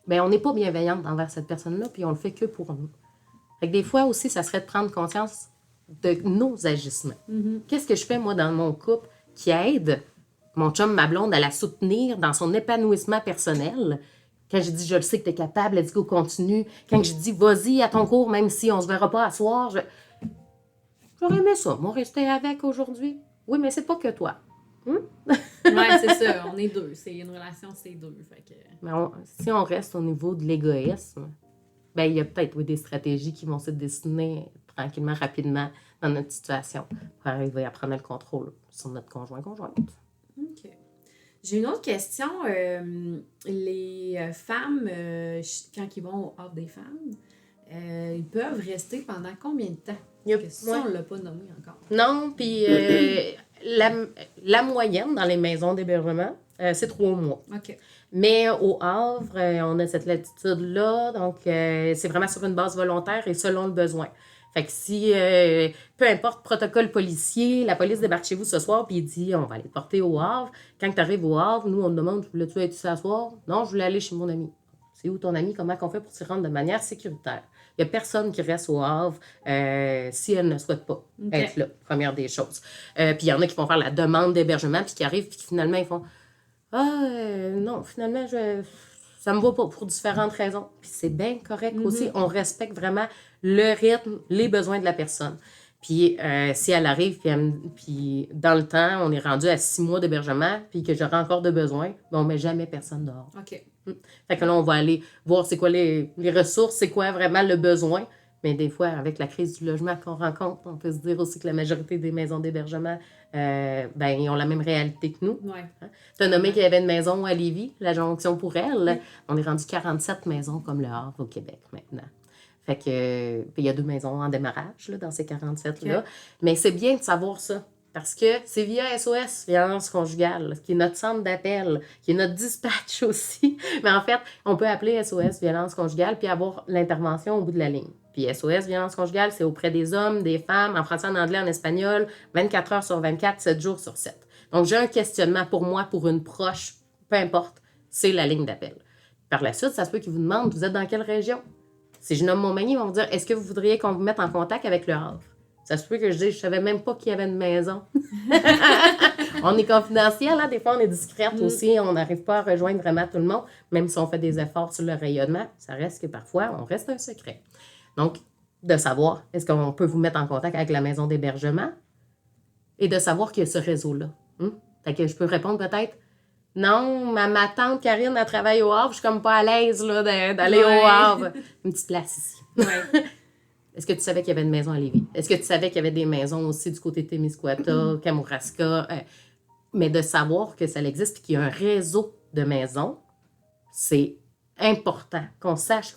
ben on n'est pas bienveillante envers cette personne-là, puis on le fait que pour nous. Fait que des fois aussi, ça serait de prendre conscience de nos agissements. Mm-hmm. Qu'est-ce que je fais, moi, dans mon couple qui aide mon chum, ma blonde, à la soutenir dans son épanouissement personnel? Quand je dis, je le sais que tu es capable, let's go, continue. Quand je dis, vas-y à ton cours, même si on ne se verra pas à soir, j'aurais aimé ça. Moi, rester avec aujourd'hui. Oui, mais c'est pas que toi. Oui, c'est ça. On est deux. C'est une relation, c'est deux. Fait que... Mais si on reste au niveau de l'égoïsme, ben il y a peut-être des stratégies qui vont se dessiner tranquillement, rapidement dans notre situation pour arriver à prendre le contrôle sur notre conjointe. OK. J'ai une autre question. Les femmes, quand ils vont au Havre des femmes, ils peuvent rester pendant combien de temps? Parce que ça, on ne l'a pas nommé encore. Non, puis la moyenne dans les maisons d'hébergement, c'est 3 mois. OK. Mais au Havre, on a cette latitude-là, donc c'est vraiment sur une base volontaire et selon le besoin. Fait que si, peu importe, protocole policier, la police débarque chez vous ce soir, puis il dit, on va aller te porter au Havre. Quand tu arrives au Havre, nous, on te demande, voulais-tu être ici ce soir? Non, je voulais aller chez mon ami. C'est où ton ami? Comment on fait pour s'y rendre de manière sécuritaire? Il n'y a personne qui reste au Havre si elle ne souhaite pas être là, première des choses. Puis il y en a qui vont faire la demande d'hébergement, puis qui arrivent, puis qui finalement, ils font non, finalement, ça me va pas pour différentes raisons. Puis c'est bien correct aussi. On respecte vraiment le rythme, les besoins de la personne. Puis si elle arrive, puis dans le temps, on est rendu à 6 mois d'hébergement, puis que j'aurai encore de besoins, on ne met jamais personne dehors. OK. Fait que là, on va aller voir c'est quoi les ressources, c'est quoi vraiment le besoin. Mais des fois, avec la crise du logement qu'on rencontre, on peut se dire aussi que la majorité des maisons d'hébergement, ils ont la même réalité que nous. Ouais. Hein? Tu as nommé qu'il y avait une maison à Lévis, la jonction pour elle. Oui. On est rendu 47 maisons comme le Havre au Québec maintenant. Fait que, il y a 2 maisons en démarrage là, dans ces 47-là. Okay. Mais c'est bien de savoir ça. Parce que c'est via SOS, violence conjugale, qui est notre centre d'appel, qui est notre dispatch aussi. Mais en fait, on peut appeler SOS, violence conjugale, puis avoir l'intervention au bout de la ligne. Puis SOS, violence conjugale, c'est auprès des hommes, des femmes, en français, en anglais, en espagnol, 24 heures sur 24, 7 jours sur 7. Donc, j'ai un questionnement pour moi, pour une proche, peu importe, c'est la ligne d'appel. Par la suite, ça se peut qu'ils vous demandent, vous êtes dans quelle région? Si je nomme Montmagny, ils vont vous dire, est-ce que vous voudriez qu'on vous mette en contact avec le Havre? Ça se peut que je dise, je ne savais même pas qu'il y avait une maison. On est confidentiel, hein? Des fois, on est discrète aussi. On n'arrive pas à rejoindre vraiment tout le monde. Même si on fait des efforts sur le rayonnement, ça reste que parfois, on reste un secret. Donc, de savoir, est-ce qu'on peut vous mettre en contact avec la maison d'hébergement? Et de savoir qu'il y a ce réseau-là. Fait que je peux répondre peut-être, non, ma tante Karine, elle travaille au Havre, je suis comme pas à l'aise là, d'aller au Havre. Une petite place ici. Ouais. Est-ce que tu savais qu'il y avait une maison à Lévis? Est-ce que tu savais qu'il y avait des maisons aussi du côté de Témiscouata, Kamouraska? Mais de savoir que ça existe et qu'il y a un réseau de maisons, c'est important qu'on sache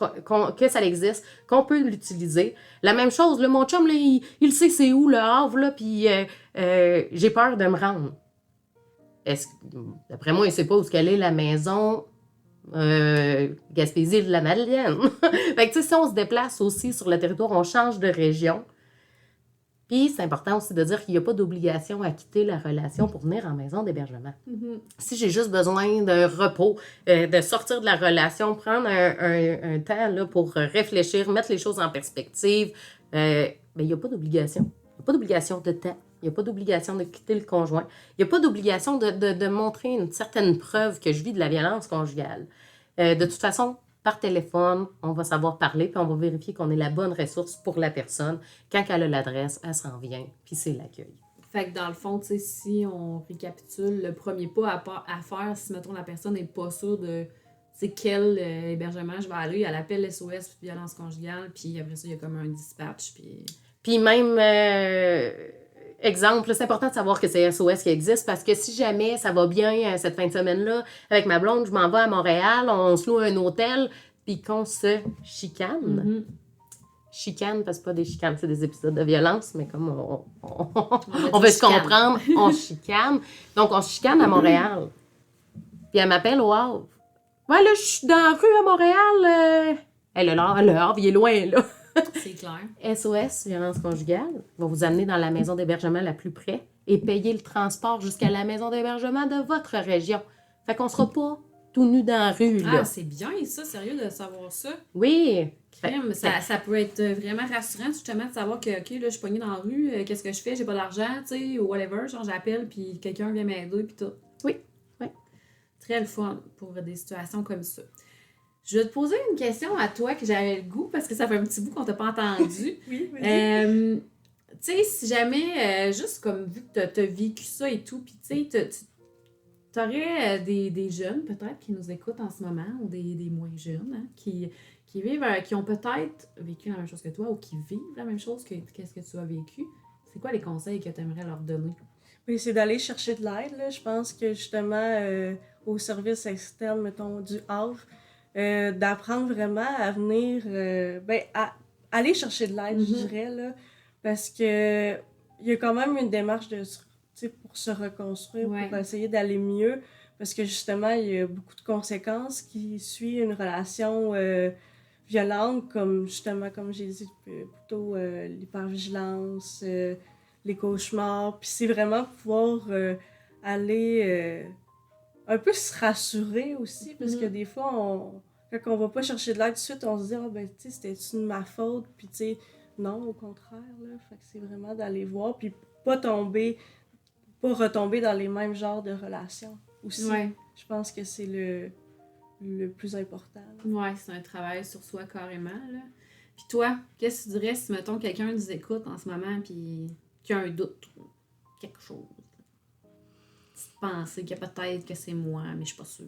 que ça existe, qu'on peut l'utiliser. La même chose, là, mon chum, là, il sait c'est où le Havre, là, puis j'ai peur de me rendre. D'après moi, il ne sait pas où est la maison Gaspésie de la Madeleine. Fait que, tu sais, si on se déplace aussi sur le territoire, on change de région. Puis, c'est important aussi de dire qu'il n'y a pas d'obligation à quitter la relation pour venir en maison d'hébergement. Si j'ai juste besoin d'un repos, de sortir de la relation, prendre un temps là, pour réfléchir, mettre les choses en perspective, il n'y a pas d'obligation. Il n'y a pas d'obligation de temps. Il n'y a pas d'obligation de quitter le conjoint. Il n'y a pas d'obligation de montrer une certaine preuve que je vis de la violence conjugale. De toute façon, par téléphone, on va savoir parler, puis on va vérifier qu'on est la bonne ressource pour la personne. Quand elle a l'adresse, elle s'en vient, puis c'est l'accueil. Fait que dans le fond, tu sais, si on récapitule, le premier pas à faire, si, mettons, la personne n'est pas sûre de quel hébergement je vais aller, elle appelle SOS violence conjugale, puis après ça, il y a comme un dispatch, puis... Puis même... exemple, c'est important de savoir que c'est SOS qui existe parce que si jamais ça va bien cette fin de semaine-là, avec ma blonde, je m'en vais à Montréal, on se loue un hôtel, puis qu'on se chicane. Chicane, parce que c'est pas des chicanes, c'est des épisodes de violence, mais comme on veut se comprendre, on chicane. Donc, on se chicane à Montréal. Puis elle m'appelle au Havre. Ouais, là, je suis dans la rue à Montréal. Le Havre, il est loin, là. C'est clair. SOS, violence conjugale, va vous amener dans la maison d'hébergement la plus près et payer le transport jusqu'à la maison d'hébergement de votre région. Fait qu'on sera pas tout nu dans la rue, là. Ah, c'est bien ça, sérieux, de savoir ça. Oui. Ça peut être vraiment rassurant, justement, de savoir que, OK, là, je suis pognée dans la rue, qu'est-ce que je fais? J'ai pas d'argent, tu sais, ou whatever. Genre, j'appelle, puis quelqu'un vient m'aider, puis tout. Oui. Très le fun pour des situations comme ça. Je vais te poser une question à toi que j'avais le goût, parce que ça fait un petit bout qu'on t'a pas entendu. Oui. Tu sais, si jamais, juste comme vu que t'as vécu ça et tout, puis tu sais, t'aurais des jeunes peut-être qui nous écoutent en ce moment, ou des moins jeunes, hein, qui vivent, qui ont peut-être vécu la même chose que toi, ou qui vivent la même chose que qu'est-ce que tu as vécu. C'est quoi les conseils que tu aimerais leur donner? Oui, c'est d'aller chercher de l'aide, là. Je pense que justement, au service externe, mettons, du Havre, d'apprendre vraiment à venir, à aller chercher de l'aide, je dirais, là, parce que il y a quand même une démarche pour se reconstruire, pour essayer d'aller mieux, parce que justement, il y a beaucoup de conséquences qui suivent une relation violentes, comme justement, comme j'ai dit plutôt l'hypervigilance, les cauchemars. Puis c'est vraiment pouvoir aller un peu se rassurer aussi, parce que des fois, quand on va pas chercher de l'aide tout de suite, on se dit « Ah, ben, tu sais, c'était-tu de ma faute? » Puis tu sais, non, au contraire, là. Fait que c'est vraiment d'aller voir, puis pas retomber dans les mêmes genres de relations aussi. Ouais. Je pense que c'est le plus important. Ouais, c'est un travail sur soi carrément, là. Puis toi, qu'est-ce que tu dirais si, mettons, quelqu'un nous écoute en ce moment puis qui a un doute ou quelque chose? Petite pensée que peut-être que c'est moi, mais je suis pas sûre.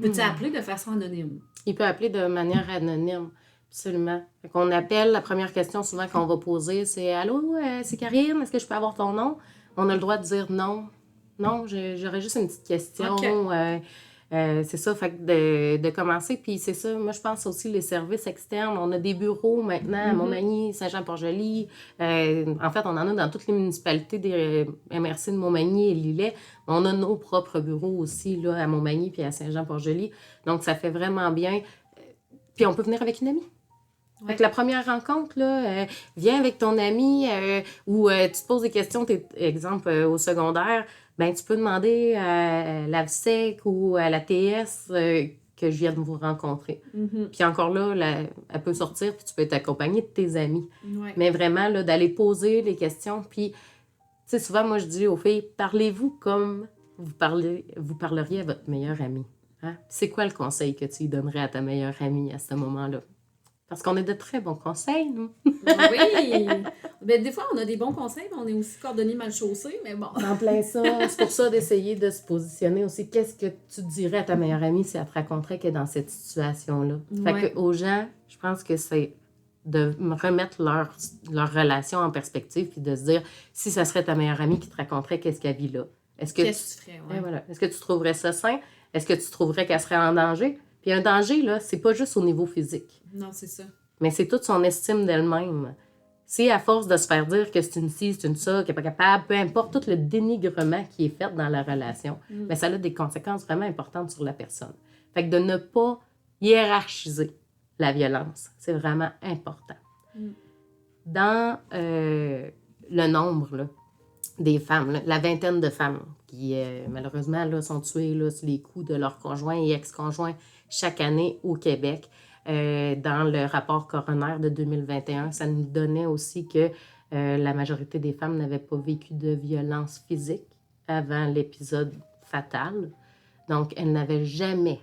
Peux-tu appeler de façon anonyme? Il peut appeler de manière anonyme, absolument. Fait qu'on appelle, la première question souvent qu'on va poser, c'est « Allô, c'est Karine, est-ce que je peux avoir ton nom? » On a le droit de dire non. Non, j'aurais juste une petite question. Okay. C'est ça, fait que de commencer. Puis c'est ça, moi je pense aussi les services externes. On a des bureaux maintenant à Montmagny, Saint-Jean-Port-Joli. En fait, on en a dans toutes les municipalités des MRC de Montmagny et Lillet. On a nos propres bureaux aussi là, à Montmagny puis à Saint-Jean-Port-Joli. Donc ça fait vraiment bien. Puis on peut venir avec une amie. Ouais. Fait que la première rencontre, là, viens avec ton ami ou tu te poses des questions, exemple au secondaire, ben tu peux demander à la VSEC ou à la TS que je vienne vous rencontrer. Puis encore là, elle peut sortir puis tu peux être accompagné de tes amis. Ouais. Mais vraiment, là, d'aller poser les questions. Puis, tu sais, souvent, moi, je dis aux filles, parlez-vous comme vous parleriez à votre meilleure amie. Hein? C'est quoi le conseil que tu lui donnerais à ta meilleure amie à ce moment-là? Parce qu'on a de très bons conseils, nous. Oui! Ben, des fois, on a des bons conseils, mais on est aussi cordonniers mal chaussés, mais bon. En plein ça. C'est pour ça d'essayer de se positionner aussi. Qu'est-ce que tu dirais à ta meilleure amie si elle te raconterait qu'elle est dans cette situation-là? Ouais. Fait qu'aux gens, je pense que c'est de remettre leur relation en perspective puis de se dire, si ça serait ta meilleure amie qui te raconterait qu'est-ce qu'elle vit là. Qu'est-ce que tu ferais? Ouais. Voilà. Est-ce que tu trouverais ça sain? Est-ce que tu trouverais qu'elle serait en danger? Puis un danger, là, c'est pas juste au niveau physique. Non, c'est ça. Mais c'est toute son estime d'elle-même. Si à force de se faire dire que c'est une ci, c'est une ça, qu'elle n'est pas capable, peu importe tout le dénigrement qui est fait dans la relation, mais ça a des conséquences vraiment importantes sur la personne. Fait que de ne pas hiérarchiser la violence, c'est vraiment important. Dans le nombre là, des femmes, là, la vingtaine de femmes qui malheureusement là, sont tuées là, sur les coups de leurs conjoints et ex-conjoints chaque année au Québec. Dans le rapport coroner de 2021, ça nous donnait aussi que la majorité des femmes n'avaient pas vécu de violence physique avant l'épisode fatal. Donc, elles n'avaient jamais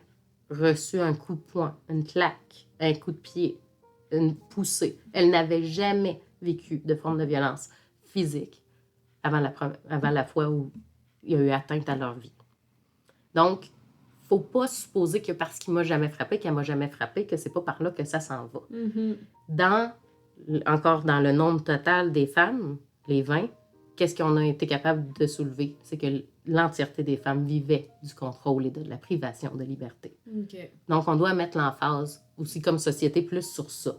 reçu un coup de poing, une claque, un coup de pied, une poussée. Elles n'avaient jamais vécu de forme de violence physique avant la fois où il y a eu atteinte à leur vie. Donc, faut pas supposer que parce qu'il m'a jamais frappé, qu'elle m'a jamais frappé, que c'est pas par là que ça s'en va. Encore dans le nombre total des femmes, les 20, qu'est-ce qu'on a été capable de soulever? C'est que l'entièreté des femmes vivaient du contrôle et de la privation de liberté. Okay. Donc, on doit mettre l'emphase aussi comme société plus sur ça.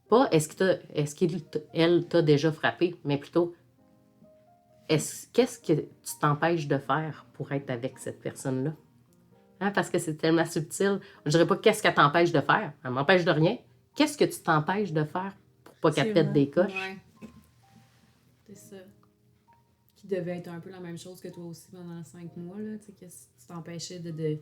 Pas est-ce qu'elle t'a déjà frappé, mais plutôt qu'est-ce que tu t'empêches de faire pour être avec cette personne-là? Hein, parce que c'est tellement subtil. Je dirais pas qu'est-ce qu'elle t'empêche de faire. Elle m'empêche de rien. Qu'est-ce que tu t'empêches de faire pour pas qu'elle te pète des coches? Ouais. C'est ça. Qui devait être un peu la même chose que toi aussi pendant 5 mois. Là. Qu'est-ce que tu t'empêchais de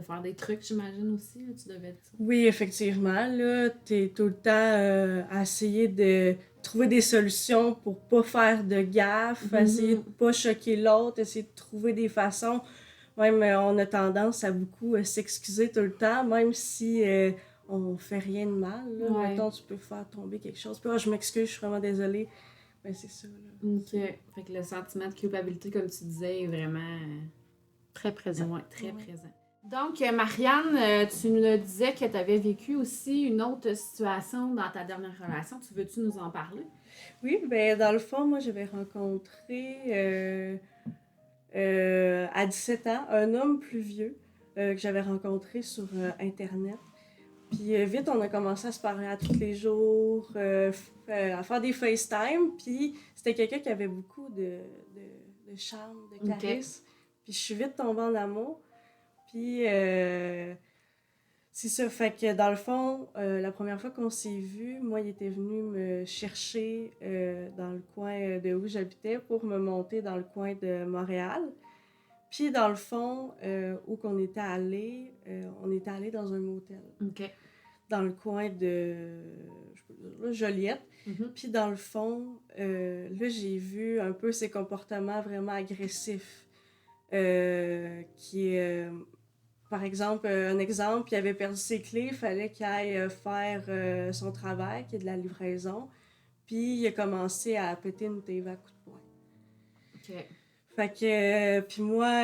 faire des trucs, j'imagine aussi. Là, tu devais être ça. Oui, effectivement. Là, t'es tout le temps à essayer de trouver des solutions pour pas faire de gaffe, essayer de pas choquer l'autre, essayer de trouver des façons. Même, on a tendance à beaucoup s'excuser tout le temps, même si on fait rien de mal. Là. Ouais. Mettons, tu peux faire tomber quelque chose. Puis, je m'excuse, je suis vraiment désolée. Ben, c'est ça. Là. OK. Fait que le sentiment de culpabilité, comme tu disais, est vraiment... Très présent. Ouais, très présent. Donc, Marianne, tu nous disais que tu avais vécu aussi une autre situation dans ta dernière relation. Tu veux-tu nous en parler? Oui, ben dans le fond, moi, j'avais rencontré... à 17 ans, un homme plus vieux que j'avais rencontré sur Internet. Puis vite, on a commencé à se parler à tous les jours, à faire des FaceTime. Puis c'était quelqu'un qui avait beaucoup de charme, de charisme. Puis je suis vite tombée en amour. Puis C'est ça, fait que dans le fond, la première fois qu'on s'est vu, moi, il était venu me chercher dans le coin de où j'habitais pour me monter dans le coin de Montréal. Puis dans le fond, où qu'on était allé, on était allé dans un motel. OK. Dans le coin de, je peux dire, là, Joliette. Mhm. Puis dans le fond, là, j'ai vu un peu ses comportements vraiment agressifs. Qui est, par exemple, un exemple, il avait perdu ses clés, il fallait qu'il aille faire son travail, qui est de la livraison. Puis il a commencé à péter une TV à coups de poing. OK. Fait que, puis moi,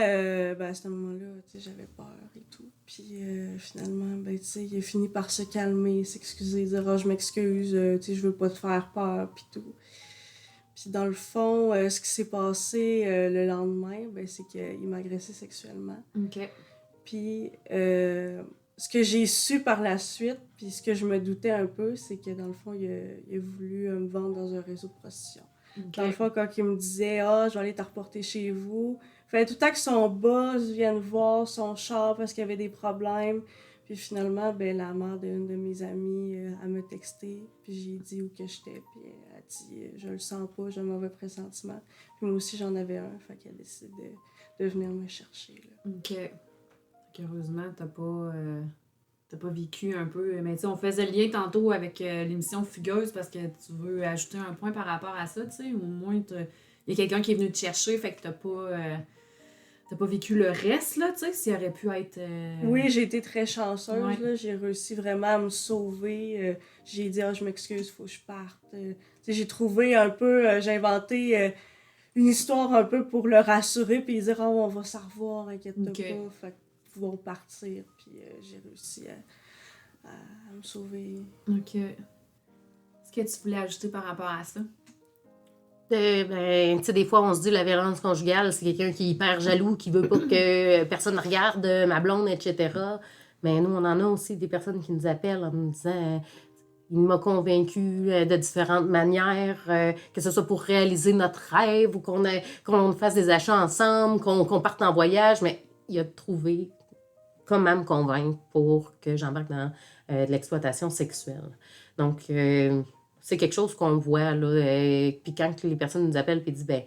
ben, à ce moment-là, tu sais, j'avais peur et tout. Puis finalement, ben, tu sais, il a fini par se calmer, s'excuser, dire « Ah, je m'excuse, tu sais, je veux pas te faire peur, puis tout. » Puis dans le fond, ce qui s'est passé le lendemain, ben, c'est qu'il m'agressait sexuellement. OK. Puis ce que j'ai su par la suite, puis ce que je me doutais un peu, c'est que dans le fond, il a voulu me vendre dans un réseau de prostitution. OK. Dans le fond, quand il me disait « Ah, je vais aller te reporter chez vous », il fallait tout le temps que son boss vienne voir son char parce qu'il y avait des problèmes. Puis finalement, ben, la mère d'une de mes amies, elle m'a texté, puis j'ai dit où que j'étais, puis elle a dit « Je le sens pas, j'ai un mauvais pressentiment ». Puis moi aussi, j'en avais un, fait qu'elle a décidé de venir me chercher, là. OK. Heureusement, t'as pas vécu un peu... Mais tu sais, on faisait le lien tantôt avec l'émission Fugueuse parce que tu veux ajouter un point par rapport à ça, tu sais. Au moins, il y a quelqu'un qui est venu te chercher, fait que t'as pas vécu le reste, là, tu sais, s'il aurait pu être... Oui, j'ai été très chanceuse, Ouais. là. J'ai réussi vraiment à me sauver. J'ai dit « Ah, je m'excuse, faut que je parte. » Tu sais, j'ai trouvé un peu... j'ai inventé une histoire un peu pour le rassurer, puis dire « Oh, on va s'en revoir, inquiète-toi Ok. pas. » Fait qu'ils vont partir, puis j'ai réussi à me sauver. OK. Est-ce que tu voulais ajouter par rapport à ça? Ben, tu sais, des fois, on se dit la violence conjugale, c'est quelqu'un qui est hyper jaloux, qui veut pas que personne regarde ma blonde, etc. Mais nous, on en a aussi des personnes qui nous appellent en nous disant il m'a convaincu de différentes manières, que ce soit pour réaliser notre rêve ou qu'on fasse des achats ensemble, qu'on parte en voyage, mais il a trouvé comment me convaincre pour que j'embarque dans de l'exploitation sexuelle. Donc, c'est quelque chose qu'on voit, là. Puis quand les personnes nous appellent et disent, ben,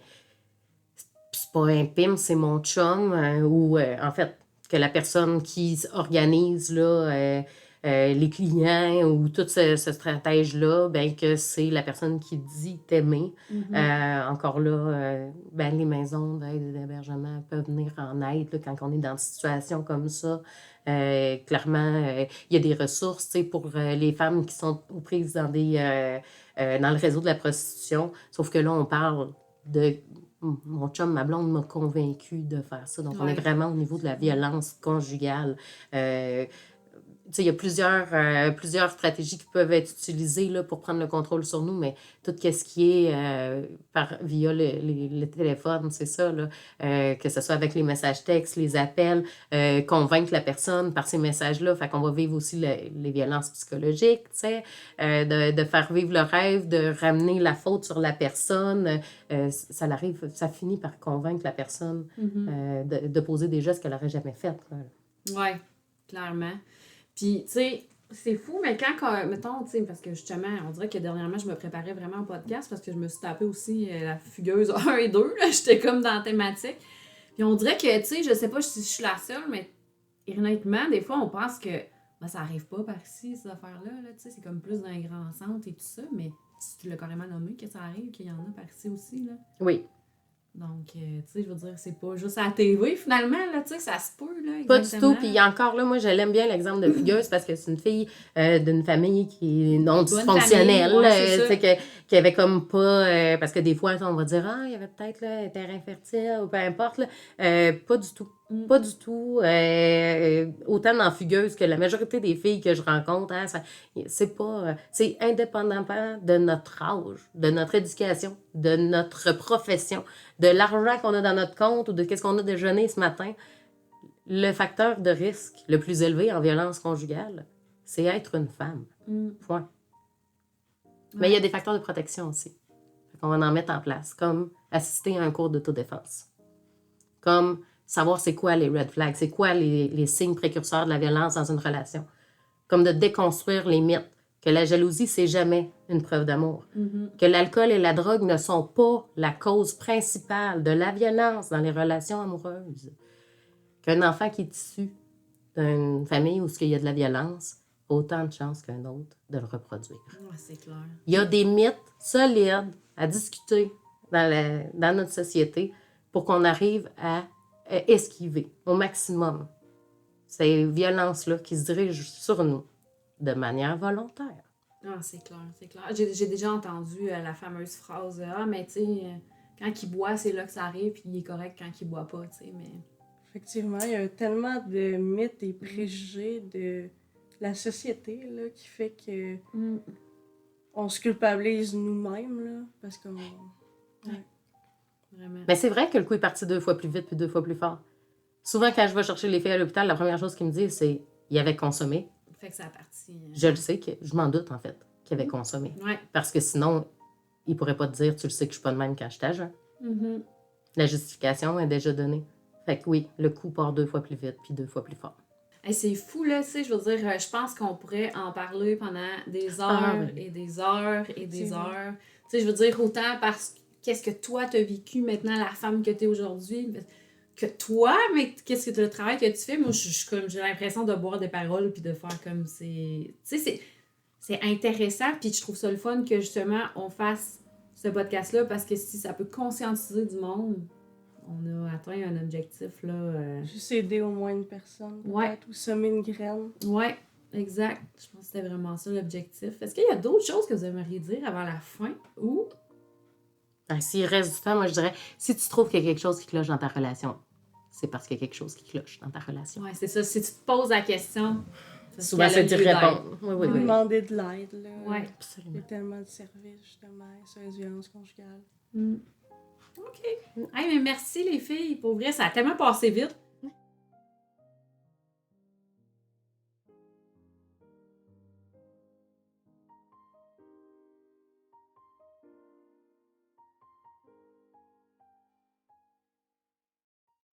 c'est pas un pimp, c'est mon chum, ou en fait, que la personne qui organise là, les clients ou tout ce stratège-là, ben, que c'est la personne qui dit t'aimer. Encore là, ben, les maisons d'aide et d'hébergement peuvent venir en aide là, quand on est dans une situation comme ça. Clairement, il y a des ressources tu sais, pour les femmes qui sont prises dans le réseau de la prostitution. Sauf que là, on parle de mon chum, ma blonde m'a convaincu de faire ça. Donc, on est vraiment au niveau de la violence conjugale. Il y a plusieurs stratégies qui peuvent être utilisées là, pour prendre le contrôle sur nous, mais tout ce qui est via le téléphone, c'est ça, là, que ce soit avec les messages textes, les appels, convaincre la personne par ces messages-là. Fait qu'on va vivre aussi les violences psychologiques, de faire vivre le rêve, de ramener la faute sur la personne. Ça finit par convaincre la personne de poser des gestes qu'elle n'aurait jamais fait. Oui, clairement. Puis, tu sais, c'est fou, mais quand mettons, tu sais, parce que justement, on dirait que dernièrement, je me préparais vraiment au podcast parce que je me suis tapé aussi la Fugueuse 1 et 2, là, j'étais comme dans la thématique. Puis on dirait que, tu sais, je sais pas si je suis la seule, mais honnêtement, des fois, on pense que ben, ça arrive pas par ici, ces affaires-là, là, tu sais, c'est comme plus dans les grands centres et tout ça, mais tu l'as carrément nommé que ça arrive, qu'il y en a par ici aussi, là. Oui. Donc, tu sais, je veux dire, c'est pas juste à la TV, finalement, là, tu sais, ça se peut, là, pas du tout. Puis encore là, moi, je l'aime bien l'exemple de Fugueuse parce que c'est une fille d'une famille qui est non dysfonctionnelle, qui avait comme pas... parce que des fois, on va dire, ah, il y avait peut-être là, un terrain fertile ou peu importe. Là. Pas du tout. Pas du tout. Autant dans Fugueuse que la majorité des filles que je rencontre, hein, c'est pas... c'est indépendamment de notre âge, de notre éducation, de notre profession, de l'argent qu'on a dans notre compte ou de qu'est-ce qu'on a déjeuné ce matin. Le facteur de risque le plus élevé en violence conjugale, c'est être une femme. Point. Ouais. Mais il y a des facteurs de protection aussi. On va en mettre en place, comme assister à un cours d'autodéfense. Comme savoir c'est quoi les red flags, c'est quoi les signes précurseurs de la violence dans une relation. comme de déconstruire les mythes, que la jalousie, c'est jamais une preuve d'amour, Mhm. que l'alcool et la drogue ne sont pas la cause principale de la violence dans les relations amoureuses, qu'un enfant qui est issu d'une famille où il y a de la violence a autant de chances qu'un autre de le reproduire. Ouais, c'est clair. Il y a des mythes solides à discuter dans notre société pour qu'on arrive à esquiver au maximum ces violences-là qui se dirigent sur nous de manière volontaire. Ah, c'est clair, c'est clair. J'ai déjà entendu la fameuse phrase « Ah, mais tu sais, quand il boit, c'est là que ça arrive, puis il est correct quand il boit pas, tu sais, mais... » Effectivement, il y a tellement de mythes et préjugés de la société là, qui fait que on se culpabilise nous-mêmes, là, parce qu'on... Vraiment. Mais c'est vrai que le coup est parti 2 fois plus vite puis 2 fois plus fort. Souvent, quand je vais chercher les filles à l'hôpital, la première chose qu'ils me disent, c'est « il avait consommé ». Fait que ça a parti. Je le sais, je m'en doute en fait, qu'il avait consommé. Ouais. Parce que sinon, il pourrait pas te dire « tu le sais que je suis pas de même quand je t'agis ». Mhm. La justification est déjà donnée. Fait que oui, le coup part 2 fois plus vite puis 2 fois plus fort. Hey, c'est fou, là, tu sais, je veux dire, je pense qu'on pourrait en parler pendant des heures Ah, oui. et des heures et des C'est vrai. heures. Tu sais, je veux dire, autant parce que qu'est-ce que toi t'as vécu maintenant, la femme que t'es aujourd'hui, que toi, mais qu'est-ce que le travail que tu fais, moi, je suis comme, j'ai l'impression de boire des paroles puis de faire comme c'est... Tu sais, c'est intéressant, puis je trouve ça le fun que, justement, on fasse ce podcast-là, parce que si ça peut conscientiser du monde, on a atteint un objectif, là... Juste aider au moins une personne, peut-être, Ouais. ou semer une graine. Ouais, exact. Je pense que c'était vraiment ça l'objectif. Est-ce qu'il y a d'autres choses que vous aimeriez dire avant la fin? Ou... Ben, s'il reste du temps, moi je dirais, si tu trouves qu'il y a quelque chose qui cloche dans ta relation, c'est parce qu'il y a quelque chose qui cloche dans ta relation. Ouais, c'est ça. Si tu te poses la question, Souvent, c'est d'y répondre. Oui, oui, oui. Demander de l'aide, là. Ouais. Il y Absolument. a tellement de services, justement, sur les violences conjugales. Mm. OK. Hey, mais merci les filles. Pour vrai, ça a tellement passé vite.